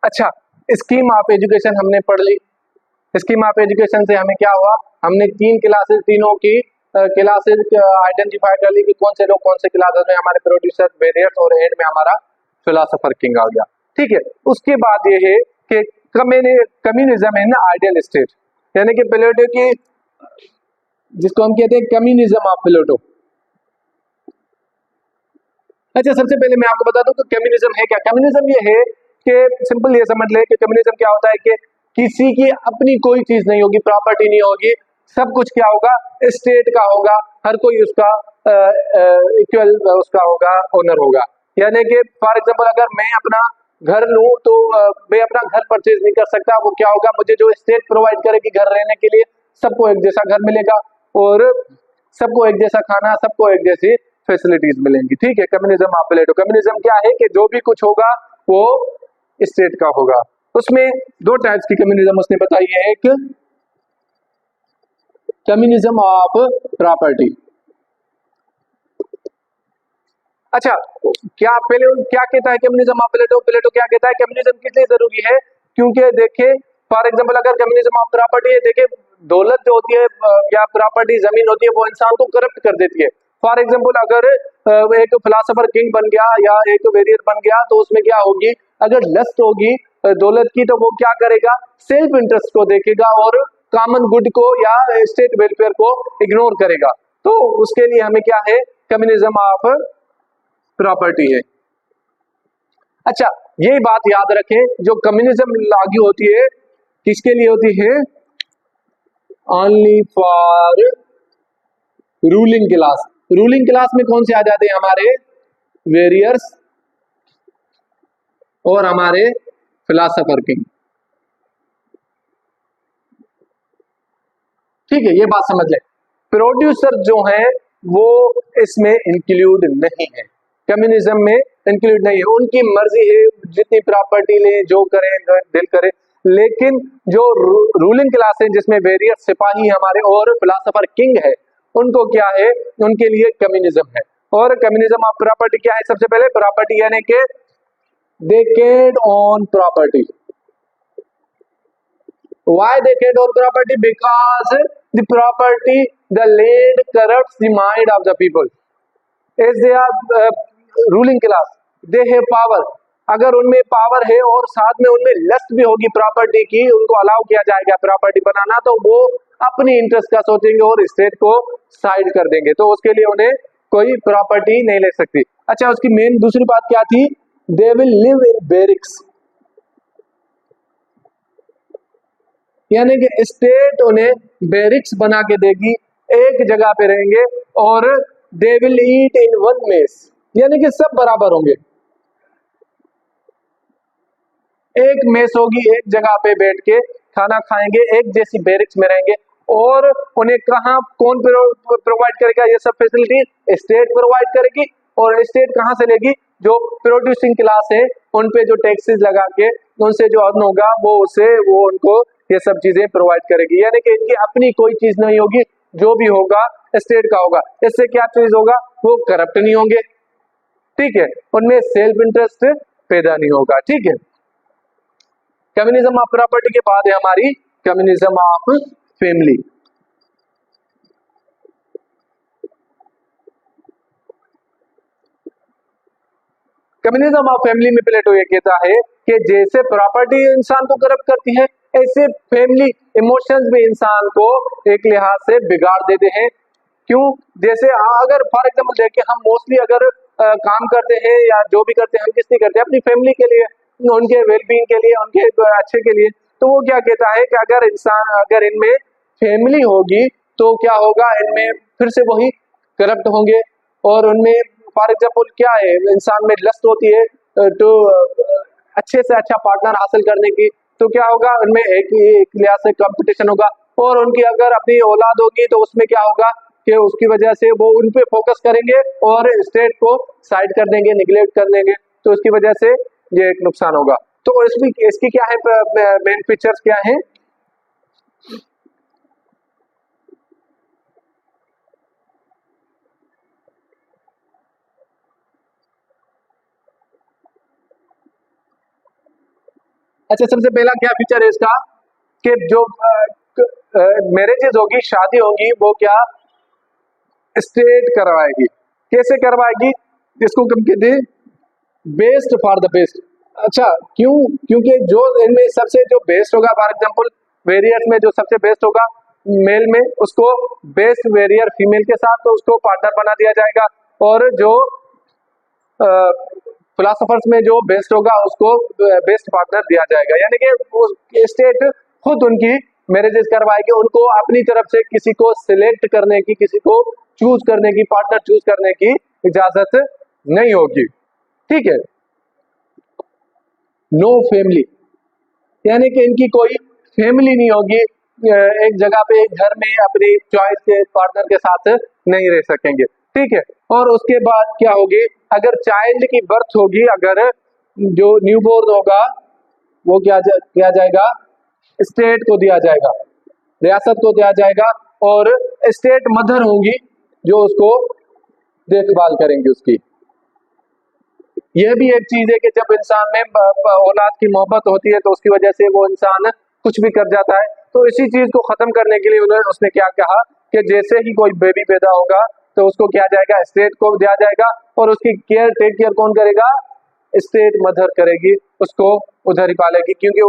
अच्छा, स्कीम ऑफ एजुकेशन हमने पढ़ ली। स्कीम ऑफ एजुकेशन से हमें क्या हुआ, हमने तीन क्लासेस, तीनों की क्लासेस आइडेंटिफाई कर ली कि कौन से लोग कौन से क्लासेस में, हमारे प्रोड्यूसर, वेरियर्स और एंड में हमारा फिलोसोफर किंग आ गया। ठीक है, उसके बाद ये है कि कम्युनिज्म इन आइडियल स्टेट, यानी कि प्लेटो की, जिसको हम कहते हैं कम्युनिज्म ऑफ प्लेटो। अच्छा, सबसे पहले मैं आपको बता दूं कि कम्युनिज्म है क्या। कम्युनिज्म ये है कि सिंपल ये समझ ले कि कम्युनिज्म क्या होता है कि किसी की अपनी कोई चीज नहीं होगी, प्रॉपर्टी नहीं होगी, सब कुछ क्या होगा, स्टेट का होगा, हर कोई उसका इक्वल उसका होगा, ओनर होगा। यानी कि फॉर एग्जांपल अगर मैं अपना घर लूं तो मैं अपना घर परचेज नहीं कर सकता, वो क्या होगा, मुझे जो स्टेट प्रोवाइड करेगी घर रहने के लिए, सबको एक जैसा घर मिलेगा और सबको एक जैसा खाना, सबको एक जैसी फैसिलिटीज मिलेंगी। ठीक है, कम्युनिज्म आप प्लेटो। कम्युनिज्म क्या है कि जो भी कुछ होगा वो स्टेट का होगा। उसमें दो टाइप्स की कम्युनिज्म उसने बताई है, एक कम्युनिज्म ऑफ प्रॉपर्टी। अच्छा, क्या पहले क्या कहता है कम्युनिज्म ऑफ प्लेटो, प्लेटो क्या कहता है, कम्युनिज्म किस लिए जरूरी है, क्योंकि देखिए फॉर एग्जांपल अगर कम्युनिज्म ऑफ प्रॉपर्टी है, देखिए दौलत जो होती है या प्रॉपर्टी जमीन होती है, वो इंसान को करप्ट कर देती है। फॉर एग्जांपल अगर एक फिलोसोफर किंग बन गया या एक वेरियर बन गया, तो उसमें क्या होगी, अगर लस्ट होगी दौलत की, तो वो क्या करेगा, सेल्फ इंटरेस्ट को देखेगा और कॉमन गुड को या स्टेट वेलफेयर को इग्नोर करेगा। तो उसके लिए हमें क्या है, कम्युनिज्म ऑफ प्रॉपर्टी है। अच्छा, ये बात याद रखें, जो कम्युनिज्म लागू होती है किसके लिए होती है, only for ruling class. Ruling class में कौन से आ जाते हैं, हमारे वेरियर्स और हमारे फिलोसोफर किंग। ठीक है, ये बात समझ ले। प्रोड्यूसर जो है वो इसमें इंक्लूड नहीं है, कम्युनिज्म में इंक्लूड नहीं है, उनकी मर्जी है, जितनी प्रॉपर्टी ले, जो करें दिल करे। लेकिन जो रूलिंग क्लास है, जिसमें वेरियस सिपाही हमारे और फिलोसोफर किंग है, उनको क्या है, उनके लिए कम्युनिज्म है। और कम्युनिज्म ऑफ प्रॉपर्टी क्या है, सबसे पहले प्रॉपर्टी यानी कि दे कैड ऑन property. Why they can't own property? Because the property, the land corrupts the mind of the people. As they are ruling class, they have power. अगर उनमें पावर है और साथ में उनमें लस्ट भी होगी प्रॉपर्टी की, उनको अलाउ किया जाएगा प्रॉपर्टी बनाना, तो वो अपनी इंटरेस्ट का सोचेंगे और स्टेट को साइड कर देंगे। तो उसके लिए उन्हें कोई प्रॉपर्टी नहीं ले सकती। अच्छा, उसकी मेन दूसरी बात क्या थी, they will live in barracks, यानी कि स्टेट उन्हें बैरिक्स बना के देगी, एक जगह पे रहेंगे और they will eat in one mess, यानी कि सब बराबर होंगे, एक मेस होगी, एक जगह पे बैठ के खाना खाएंगे, एक जैसी बैरिक्स में रहेंगे। और उन्हें कहाँ कौन प्रोवाइड करेगा ये सब फैसिलिटी, स्टेट प्रोवाइड करेगी। और स्टेट कहाँ से लेगी, जो प्रोड्यूसिंग क्लास है उन पे जो टैक्सेस लगा के उनसे जो अर्न होगा वो उसे वो उनको ये सब चीजें प्रोवाइड करेगी। यानी कि इनकी अपनी कोई चीज नहीं होगी, जो भी होगा स्टेट का होगा। इससे क्या चीज होगा, वो करप्ट नहीं होंगे। ठीक है, उनमें सेल्फ इंटरेस्ट पैदा नहीं होगा। ठीक है, कम्युनिज्म ऑफ प्रॉपर्टी के बाद है हमारी communism of family. Communism of family में प्लेटो ये कहता है कि जैसे प्रॉपर्टी इंसान को करप्ट करती है, ऐसे फैमिली इमोशंस भी इंसान को एक लिहाज से बिगाड़ देते हैं। क्यों, जैसे अगर फॉर एग्जाम्पल देखिए, हम मोस्टली अगर काम करते हैं या जो भी करते हैं, हम किस लिए करते हैं, अपनी फैमिली के लिए, उनके वेलबींग के लिए, उनके अच्छे के लिए। तो वो क्या कहता है कि अगर इनमें फैमिली होगी तो क्या होगा, इनमें फिर से वही करप्ट होंगे और उनमें फॉर एग्जाम्पल क्या है, इंसान में लस्ट होती है तो अच्छे से अच्छा पार्टनर हासिल करने की। तो क्या होगा, उनमें एक लिहाज से कंपटीशन होगा। और उनकी अगर अपनी औलाद होगी तो उसमें क्या होगा कि उसकी वजह से वो उन पे फोकस करेंगे और स्टेट को साइड कर देंगे, निगलेक्ट कर देंगे। तो उसकी वजह से ये एक नुकसान होगा। तो इसकी क्या है, मेन फीचर्स क्या है, अच्छा, सबसे पहला क्या फीचर है इसका कि जो मैरिजेज होगी, शादी होगी, वो क्या स्टेट करवाएगी। कैसे करवाएगी? इसको कम कहते हैं बेस्ट फॉर द बेस्ट। अच्छा, क्यों? क्योंकि जो इनमें सबसे जो बेस्ट होगा, फॉर एग्जांपल वेरियर्स में जो सबसे बेस्ट होगा मेल में, उसको बेस्ट वेरियर फीमेल के साथ तो उसको पार्टनर बना दिया जाएगा, और जो फिलोसोफर्स में जो बेस्ट होगा उसको बेस्ट पार्टनर दिया जाएगा। यानी कि स्टेट खुद उनकी मैरिजेस करवाएगी, उनको अपनी तरफ से किसी को सिलेक्ट करने की, किसी को चूज करने की, पार्टनर चूज करने की इजाजत नहीं होगी। ठीक है। नो फैमिली, यानी कि इनकी कोई फैमिली नहीं होगी, एक जगह पे एक घर में अपनी चॉइस के पार्टनर के साथ नहीं रह सकेंगे। ठीक है। और उसके बाद क्या होगी, अगर चाइल्ड की बर्थ होगी, अगर जो न्यूबॉर्न होगा वो क्या किया जाएगा, स्टेट को दिया जाएगा, रियासत को दिया जाएगा, और स्टेट मदर होंगी जो उसको देखभाल करेंगी उसकी। यह भी एक चीज है कि जब इंसान में औलाद की मोहब्बत होती है तो उसकी वजह से वो इंसान कुछ भी कर जाता है। तो इसी चीज को खत्म करने के लिए उसने क्या कहा कि जैसे ही कोई बेबी पैदा होगा तो उसको क्या जाएगा, स्टेट को दिया जाएगा, और उसकी टेक केयर कौन करेगा, स्टेट मदर करेगी, उसको उधर ही पालेगी, क्योंकि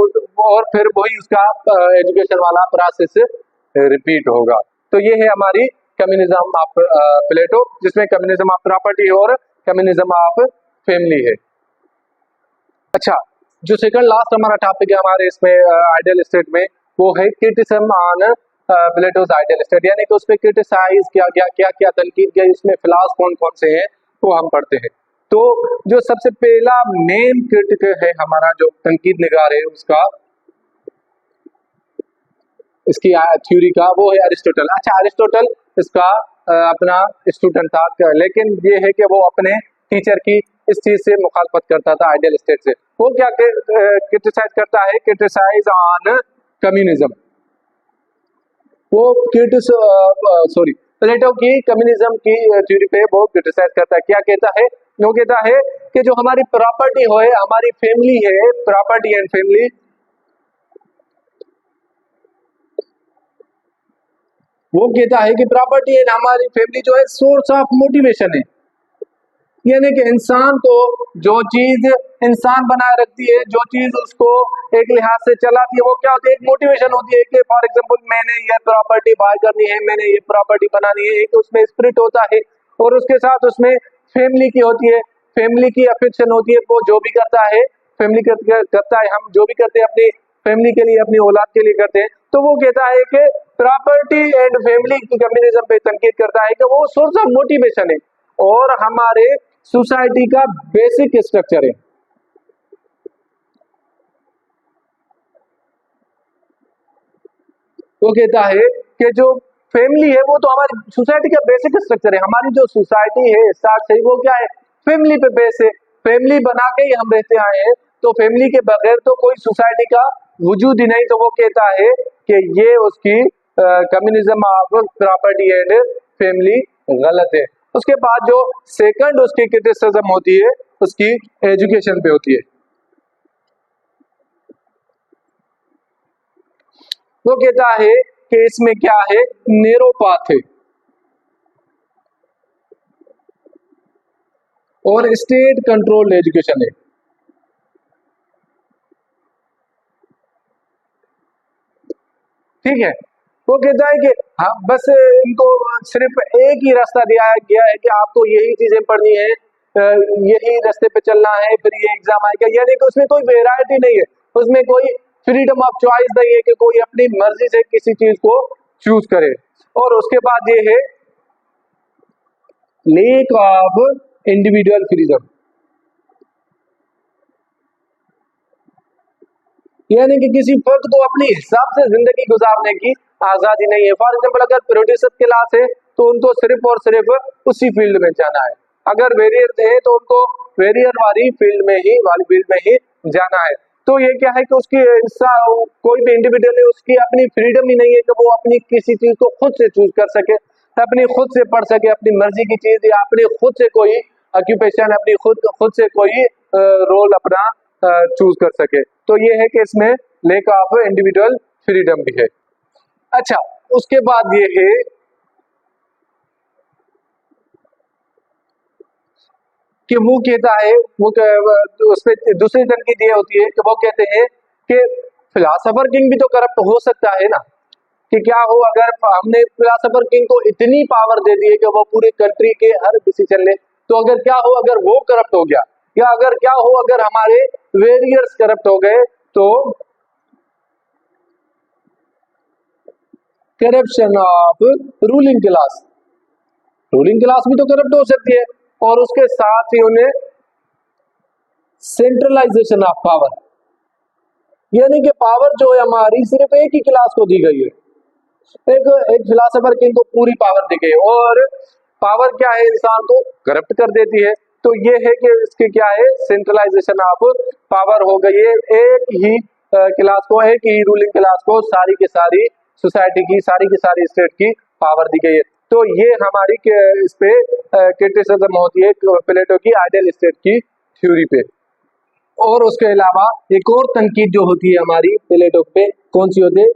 और फिर वही उसका एजुकेशन वाला प्रोसेस रिपीट होगा। तो ये है हमारी कम्युनिज्म ऑफ प्लेटो, जिसमें कम्युनिज्म ऑफ प्रॉपर्टी और कम्युनिज्म ऑफ फैमिली है। अच्छा, जो सेकंड लास्ट हमारा टॉपिक है हमारे इसमें आइडियल स्टेट में, वो है criticism on Plato's ideal state, यानी कि उस पर क्रिटिसाइज किया गया, क्या क्या तनकीद किया, इसमें फ्लॉज कौन कौन से हैं वो हम पढ़ते हैं। तो जो सबसे पहला मेन क्रिटिक है हमारा, जो तनकीद निगार है उसका, इसकी थ्योरी का, वो है अरिस्टोटल। अच्छा, अरिस्टोटल इसका अपना स्टूडेंट था, लेकिन ये है कि वो अपने टीचर की इस चीज से मुखालफत करता था, आइडियल स्टेट से। वो क्या क्रिटिसाइज करता है, क्रिटिसाइज ऑन कम्युनिज्म। वो प्लेटो की कम्युनिज्म की थ्योरी पे वो क्रिटिसाइज करता है। क्या कहता है? वो कहता है कि जो हमारी प्रॉपर्टी हो, हमारी फैमिली है, प्रॉपर्टी एंड फैमिली, वो कहता है कि प्रॉपर्टी एंड हमारी फैमिली जो है सोर्स ऑफ मोटिवेशन है। यानी कि इंसान को जो चीज इंसान बनाए रखती है, जो चीज उसको एक लिहाज से चलाती है, वो क्या होती है, एक मोटिवेशन होती है कि फॉर एग्जांपल मैंने ये प्रॉपर्टी बाय करनी है, मैंने ये प्रॉपर्टी बनानी है, एक उसमें स्पिरिट होता है, और उसके साथ उसमें फैमिली की होती है, फैमिली की अफेक्शन होती है। वो जो भी करता है फैमिली करता है, हम जो भी करते हैं अपनी फैमिली के लिए, अपनी औलाद के लिए करते हैं। तो वो कहता है कि प्रॉपर्टी एंड फैमिली की कम्युनिज्म पे तनकीद करता है कि वो सोर्स ऑफ मोटिवेशन है और हमारे सोसाइटी का बेसिक स्ट्रक्चर है। वो कहता है कि जो फैमिली है वो तो हमारी सोसाइटी का बेसिक स्ट्रक्चर है। हमारी जो सोसाइटी है स्टार्ट से वो क्या है, फैमिली पे बेस है, फैमिली बना के ही हम रहते आए हैं। तो फैमिली के बगैर तो कोई सोसाइटी का वजूद ही नहीं। तो वो कहता है कि ये उसकी communism of property and family गलत है। उसके बाद जो सेकंड उसकी क्रिटिसिज्म होती है उसकी एजुकेशन पे होती है। वो कहता है कि इसमें क्या है, नैरो पाथ है और स्टेट कंट्रोल्ड एजुकेशन है। ठीक है। वो कहता है कि हाँ, बस इनको सिर्फ एक ही रास्ता दिया गया है कि आपको यही चीजें पढ़नी है, यही रास्ते पे चलना है, फिर ये एग्जाम आएगा। यानी कि उसमें कोई वेराइटी नहीं है, उसमें कोई फ्रीडम ऑफ चॉइस नहीं है कि कोई अपनी मर्जी से किसी चीज को चूज करे। और उसके बाद ये है लेक ऑफ इंडिविजुअल फ्रीडम, यानी कि किसी फर्द को अपने हिसाब से जिंदगी गुजारने की आजादी नहीं है। फॉर एग्जाम्पल अगर प्रोड्यूसर क्लास है तो उनको सिर्फ और सिर्फ उसी फील्ड में जाना है, अगर वेरियर थे तो उनको वेरियर वाली फील्ड में ही जाना है। तो ये क्या है कि उसकी कोई भी इंडिविजुअल है, उसकी अपनी फ्रीडम ही नहीं है कि वो अपनी किसी चीज को खुद से चूज कर सके, अपनी खुद से पढ़ सके अपनी मर्जी की चीज, या अपनी खुद से कोई ऑक्यूपेशन, अपनी खुद से कोई रोल अपना चूज कर सके। तो ये है कि इसमें लैक ऑफ इंडिविजुअल फ्रीडम भी है। अच्छा, उसके बाद ये है कि वो कहता है उसमें दूसरी तनकीद ये होती है कि वो कहते हैं कि फिलासफर किंग भी तो करप्ट हो सकता है ना, कि क्या हो अगर हमने फिलासफर किंग को इतनी पावर दे दी है कि वो पूरी कंट्री के हर डिसीजन ले, तो अगर क्या हो अगर वो करप्ट हो गया, या अगर क्या हो अगर हमारे वेरियर्स करप्ट हो गए, तो corruption of ruling class, ruling class भी तो करप्ट हो सकती है। और उसके साथ ही उन्हें सेंट्रलाइजेशन ऑफ पावर, यानी कि पावर जो है हमारी सिर्फ एक ही क्लास को दी गई है, एक एक फिलासफर किंग को पूरी पावर दी गई है, और पावर क्या है इंसान को करप्ट कर देती है। तो ये है कि इसकी क्या है सेंट्रलाइजेशन ऑफ पावर हो गई है, एक ही क्लास को, एक ही रूलिंग क्लास को सारी की सारी सोसाइटी की, सारी की सारी स्टेट की पावर दी गई है। तो ये हमारी इस पे क्रिटिसिज्म होती है प्लेटो की आइडियल स्टेट की थ्योरी पे। और उसके अलावा एक और तनकीद जो होती है हमारी प्लेटो पे, कौन सी होती है,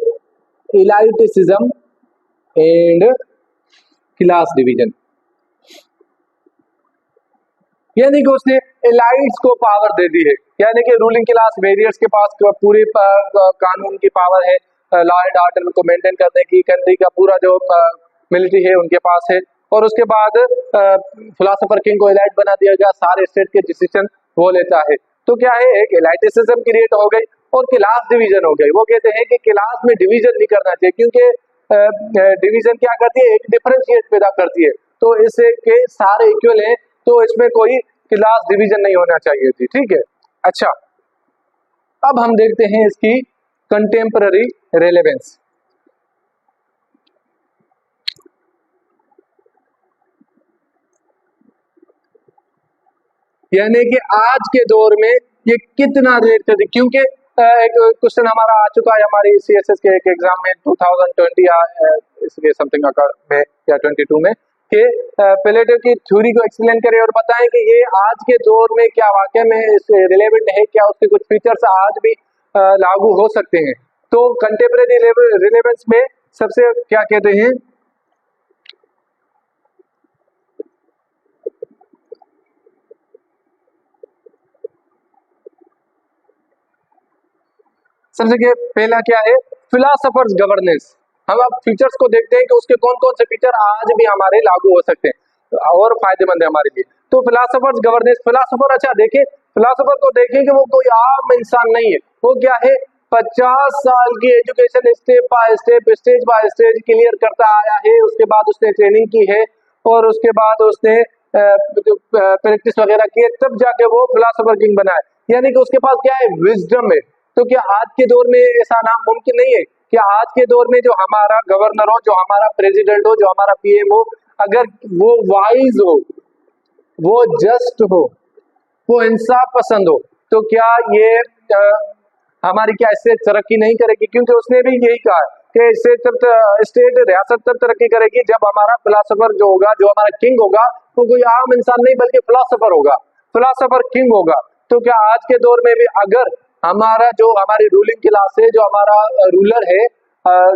इलाइटिसिज्म एंड क्लास डिवीजन, यानी कि उसने एलाइट्स को पावर दे दी है, यानी कि रूलिंग क्लास वेरियर्स के पास पूरी कानून की पावर है, लॉ एंड ऑर्डर को मेंटेन करने की, कंट्री का पूरा जो मिलिट्री है उनके पास है। और उसके बाद फिलोसोफर किंग को एलाइट बना दिया गया, सारे स्टेट के डिसीजन वो लेता है। तो क्या है, एक एलाइटिसिज्म क्रिएट हो गई और क्लास डिवीजन हो गई। वो कहते हैं कि क्लास में डिवीजन नहीं करना चाहिए, क्योंकि डिवीजन क्या करती है, एक डिफरेंशिएट पैदा करती है। तो इससे के सारे इक्वल है, तो इसमें कोई क्लास डिवीजन नहीं होना चाहिए थी, ठीक है। अच्छा, अब हम देखते हैं इसकी कंटेम्पररी रेलेवेंस। यानी कि आज के दौर में ये कितना रिलेट करती, क्योंकि एक क्वेश्चन हमारा आ चुका है हमारी सीएसएस के एक एग्जाम में 2020 या इसके समथिंग में या 22 में, कि प्लेटो की थ्योरी को एक्सप्लेन करें और बताएं कि ये आज के दौर में क्या वाकई में रिलेवेंट है, क्या उसके कुछ फीचर्स आज भी लागू हो सकते हैं। तो कंटेम्परेरी रिलेवेंस में सबसे क्या कहते हैं, सबसे पहला क्या है, फिलोसोफर्स गवर्नेंस। हम अब फीचर्स को देखते हैं कि उसके कौन कौन से फीचर आज भी हमारे लागू हो सकते हैं और फायदेमंद है हमारे लिए। तो फिलोसोफर्स गवर्नेंस, फिलोसोफर, अच्छा देखें फिलोसोफर को देखें कि वो कोई आम इंसान नहीं है, वो क्या है, 50 साल की education step by step, stage by stage clear करता आया है। उसके बाद उसने ट्रेनिंग की है और उसके बाद उसने प्रैक्टिस वगैरह की है, तब जाके वो फिलोसोफर किंग बना है। यानी कि उसके पास क्या है, विजडम है। तो क्या आज के दौर में ऐसा नाम मुमकिन नहीं है कि आज के दौर में जो हमारा गवर्नर हो, जो हमारा प्रेसिडेंट हो, जो हमारा पीएम हो, अगर वो वाइज हो, वो जस्ट हो, वो इंसाफ पसंद हो, तो क्या ये हमारी क्या इससे तरक्की नहीं करेगी? क्योंकि उसने भी यही कहा कि इससे स्टेट रियासत तब तरक्की करेगी जब हमारा फिलोसोफर जो होगा, जो हमारा किंग होगा, वो कोई आम इंसान नहीं बल्कि फिलोसोफर होगा, फिलोसोफर किंग होगा। तो क्या आज के दौर में भी अगर हमारा जो हमारी रूलिंग क्लास है, जो हमारा रूलर है,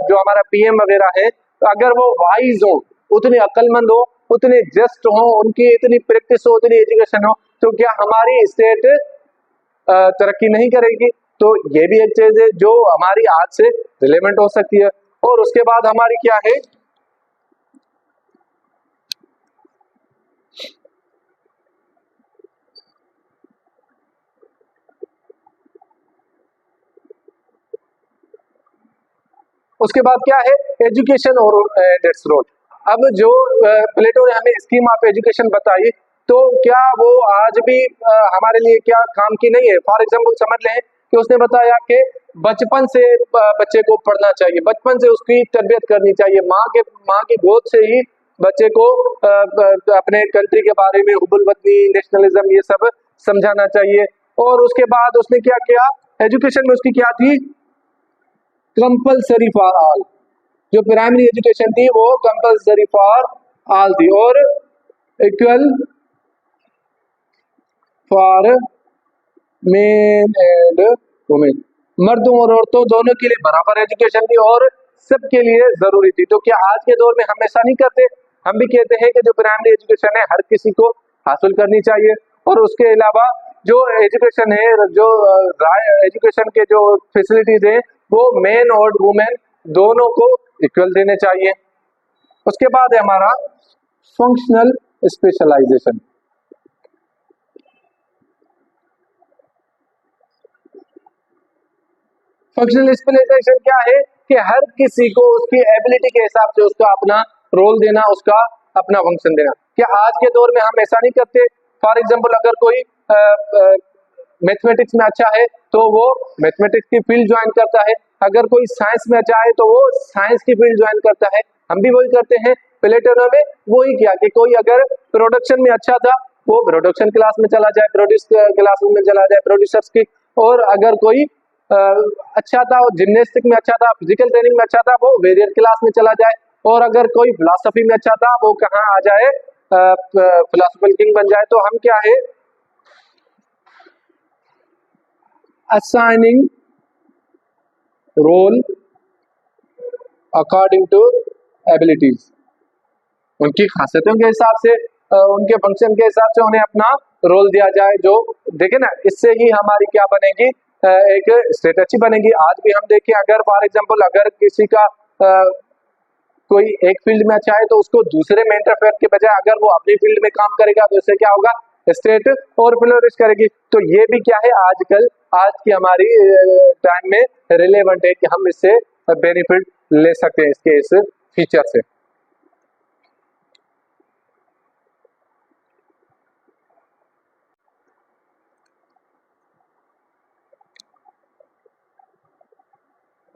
जो हमारा पीएम वगैरह है, तो अगर वो वाइज हो, उतने अक्लमंद हो, उतने जस्ट हो, उनकी इतनी प्रैक्टिस हो, उतनी एजुकेशन हो, तो क्या हमारी स्टेट तरक्की नहीं करेगी? तो ये भी एक चीज है जो हमारी आज से रिलेवेंट हो सकती है। और उसके बाद हमारी क्या है, उसके बाद क्या है, एजुकेशन और इट्स रोल। अब जो प्लेटो ने हमें स्कीम ऑफ एजुकेशन बताई, तो क्या वो आज भी हमारे लिए क्या काम की नहीं है? फॉर एग्जाम्पल समझ लें कि उसने बताया कि बचपन से बच्चे को पढ़ना चाहिए, बचपन से उसकी तरबियत करनी चाहिए, माँ की गोद से ही बच्चे को अपने कंट्री के बारे में, हुबुल वतनी, नेशनलिज्म, ये सब समझाना चाहिए। और उसके बाद उसने क्या किया, एजुकेशन में उसकी क्या थी, कंपल्सरी फॉर ऑल। जो प्राइमरी एजुकेशन थी वो कंपल्सरी फॉर ऑल थी, और equal for main and women, मर्दों और औरतों दोनों के लिए बराबर एजुकेशन थी और सबके लिए जरूरी थी। तो क्या आज के दौर में हम ऐसा नहीं करते? हम भी कहते हैं कि जो प्राइमरी एजुकेशन है हर किसी को हासिल करनी चाहिए, और उसके अलावा जो एजुकेशन है, जो एजुकेशन के जो फैसिलिटीज है वो मेन और वुमेन दोनों को इक्वल देने चाहिए। उसके बाद है हमारा फंक्शनल स्पेशलाइजेशन। फंक्शनल स्पेशलाइजेशन क्या है कि हर किसी को उसकी एबिलिटी के हिसाब से उसका अपना रोल देना, उसका अपना फंक्शन देना। क्या आज के दौर में हम ऐसा नहीं करते? फॉर एग्जांपल अगर कोई मैथमेटिक्स में अच्छा है तो वो मैथमेटिक्स की फील्ड ज्वाइन करता है, अगर कोई साइंस में अच्छा है तो वो साइंस की फील्ड ज्वाइन करता है। हम भी वही करते हैं। प्लेटो ने वही किया कि कोई अगर प्रोडक्शन में अच्छा था वो प्रोडक्शन क्लास में चला जाए, प्रोड्यूस क्लास में चला जाए, प्रोड्यूसर्स की। और अगर कोई अच्छा था, जिम्नास्टिक में अच्छा था, फिजिकल ट्रेनिंग में अच्छा था, वो वेरियर क्लास में चला जाए। और अगर कोई फिलॉसफी में अच्छा था वो कहाँ आ जाए, फिलोसफिकल किंग बन जाए। तो हम क्या है, assigning role according to abilities, उनकी खासियतों के हिसाब से, उनके फंक्शन के हिसाब से उन्हें अपना रोल दिया जाए। जो देखे ना, इससे ही हमारी क्या बनेगी, एक स्टेट अच्छी बनेगी। आज भी हम देखें, अगर फॉर एग्जांपल अगर किसी का कोई एक फील्ड में अच्छा है तो उसको दूसरे में इंटरफेयर के बजाय अगर वो अपनी फील्ड में काम करेगा तो इससे क्या होगा, स्टेट और फ्लोरिश करेगी। तो ये भी क्या है, आजकल आज की हमारी टाइम में रिलेवेंट है कि हम इससे बेनिफिट ले सकते हैं, इसके इस फीचर से।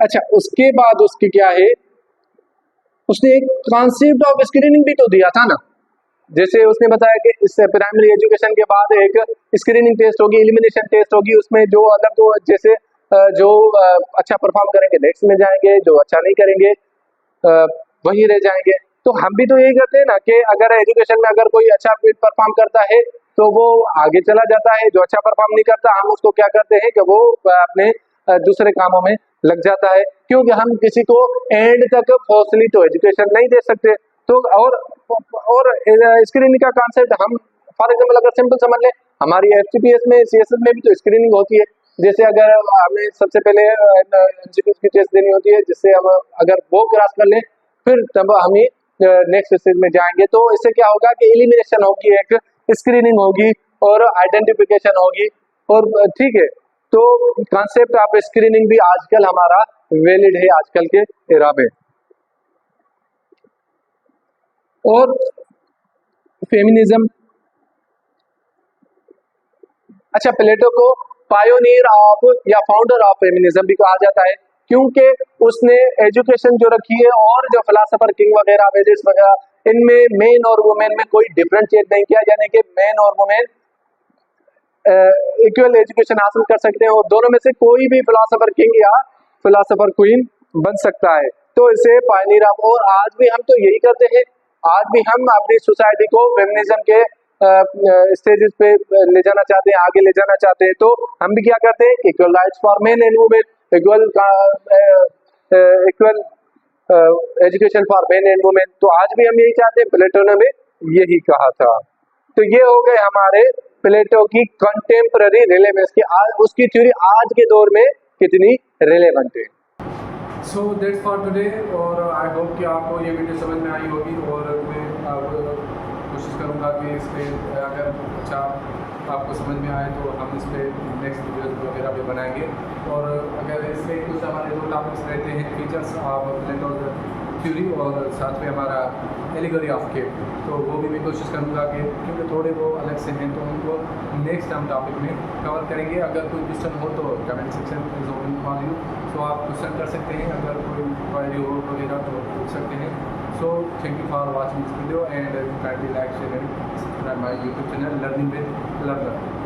अच्छा, उसके बाद उसकी क्या है, उसने एक कॉन्सेप्ट ऑफ स्क्रीनिंग भी तो दिया था ना। जैसे उसने बताया कि इस प्राइमरी एजुकेशन के बाद एक स्क्रीनिंग टेस्ट होगी, एलिमिनेशन टेस्ट होगी, उसमें जो अलग तो जैसे जो अच्छा परफॉर्म करेंगे नेक्स्ट में जाएंगे, जो अच्छा नहीं करेंगे वही रह जाएंगे। तो हम भी तो यही करते हैं ना कि अगर एजुकेशन में अगर कोई अच्छा परफॉर्म करता है तो वो आगे चला जाता है, जो अच्छा परफॉर्म नहीं करता हम उसको क्या करते हैं कि वो अपने दूसरे कामों में लग जाता है, क्योंकि हम किसी को एंड तक फोर्सली तो एजुकेशन नहीं दे सकते। तो और स्क्रीनिंग का कॉन्सेप्ट हम फॉर एग्जाम्पल अगर सिंपल समझ लें, हमारी एफसीपीएस में, सीएसएस में भी तो स्क्रीनिंग होती है। जैसे अगर हमें सबसे पहले एमसीक्यू की टेस्ट देनी होती है, जिससे हम अगर वो क्रॉस कर लें फिर तब हमें नेक्स्ट स्टेज में जाएंगे। तो इससे क्या होगा कि एलिमिनेशन होगी, एक स्क्रीनिंग होगी और आइडेंटिफिकेशन होगी। और ठीक है, तो कॉन्सेप्ट ऑफ स्क्रीनिंग भी आजकल हमारा वैलिड है आजकल के एरा में। और फेमिनिज्म, अच्छा, प्लेटो को पायोनियर ऑफ या फाउंडर ऑफ फेमिनिज्म भी कहा जाता है, क्योंकि उसने एजुकेशन जो रखी है और जो फिलोसोफर किंग वगैरह, वेदिस वगैरह, इनमें मेन और वुमेन में कोई डिफरेंशिएट नहीं किया, यानी कि मेन और वुमेन इक्वल एजुकेशन हासिल कर सकते हैं और दोनों में से कोई भी फिलोसोफर किंग या फिलोसोफर क्वीन बन सकता है। तो इसे पायनियर ऑफ, और आज भी हम तो यही करते हैं। आज भी हम अपनी सोसाइटी को फेमिनिज्म के स्टेजेस पे ले जाना चाहते हैं, आगे ले जाना चाहते हैं। तो हम भी क्या करते हैं, equal rights for main and women, equal education for main and women. तो आज भी हम यही चाहते हैं, प्लेटो ने भी यही कहा था। तो ये हो गए हमारे प्लेटो की कंटेम्पररी रिलेवेंस की, उसकी थ्योरी आज के दौर में कितनी रिलेवेंट है।
सो दैट्स फॉर टुडे, और आई होप कि आपको ये वीडियो समझ में आई होगी। और मैं कोशिश करूँगा कि इस पर अगर अच्छा आपको समझ में आए तो हम इस पर नेक्स्ट वीडियोज वगैरह भी बनाएंगे। और अगर इससे कुछ हमारे दो टॉपिक्स रहते हैं, फीचर्स ऑफ प्लेटो थ्योरी और साथ में हमारा एलिगरी ऑफ केव, तो वो भी मैं कोशिश करूँगा कि क्योंकि थोड़े वो अलग से हैं तो उनको नेक्स्ट हम टॉपिक में कवर करेंगे। अगर कोई क्वेश्चन हो तो comment section is open for you, तो आप क्वेश्चन कर सकते हैं, अगर कोई क्वेरी हो वगैरह तो पूछ सकते हैं। So thank you for watching this video and kindly like, share and subscribe my YouTube channel learning with learner.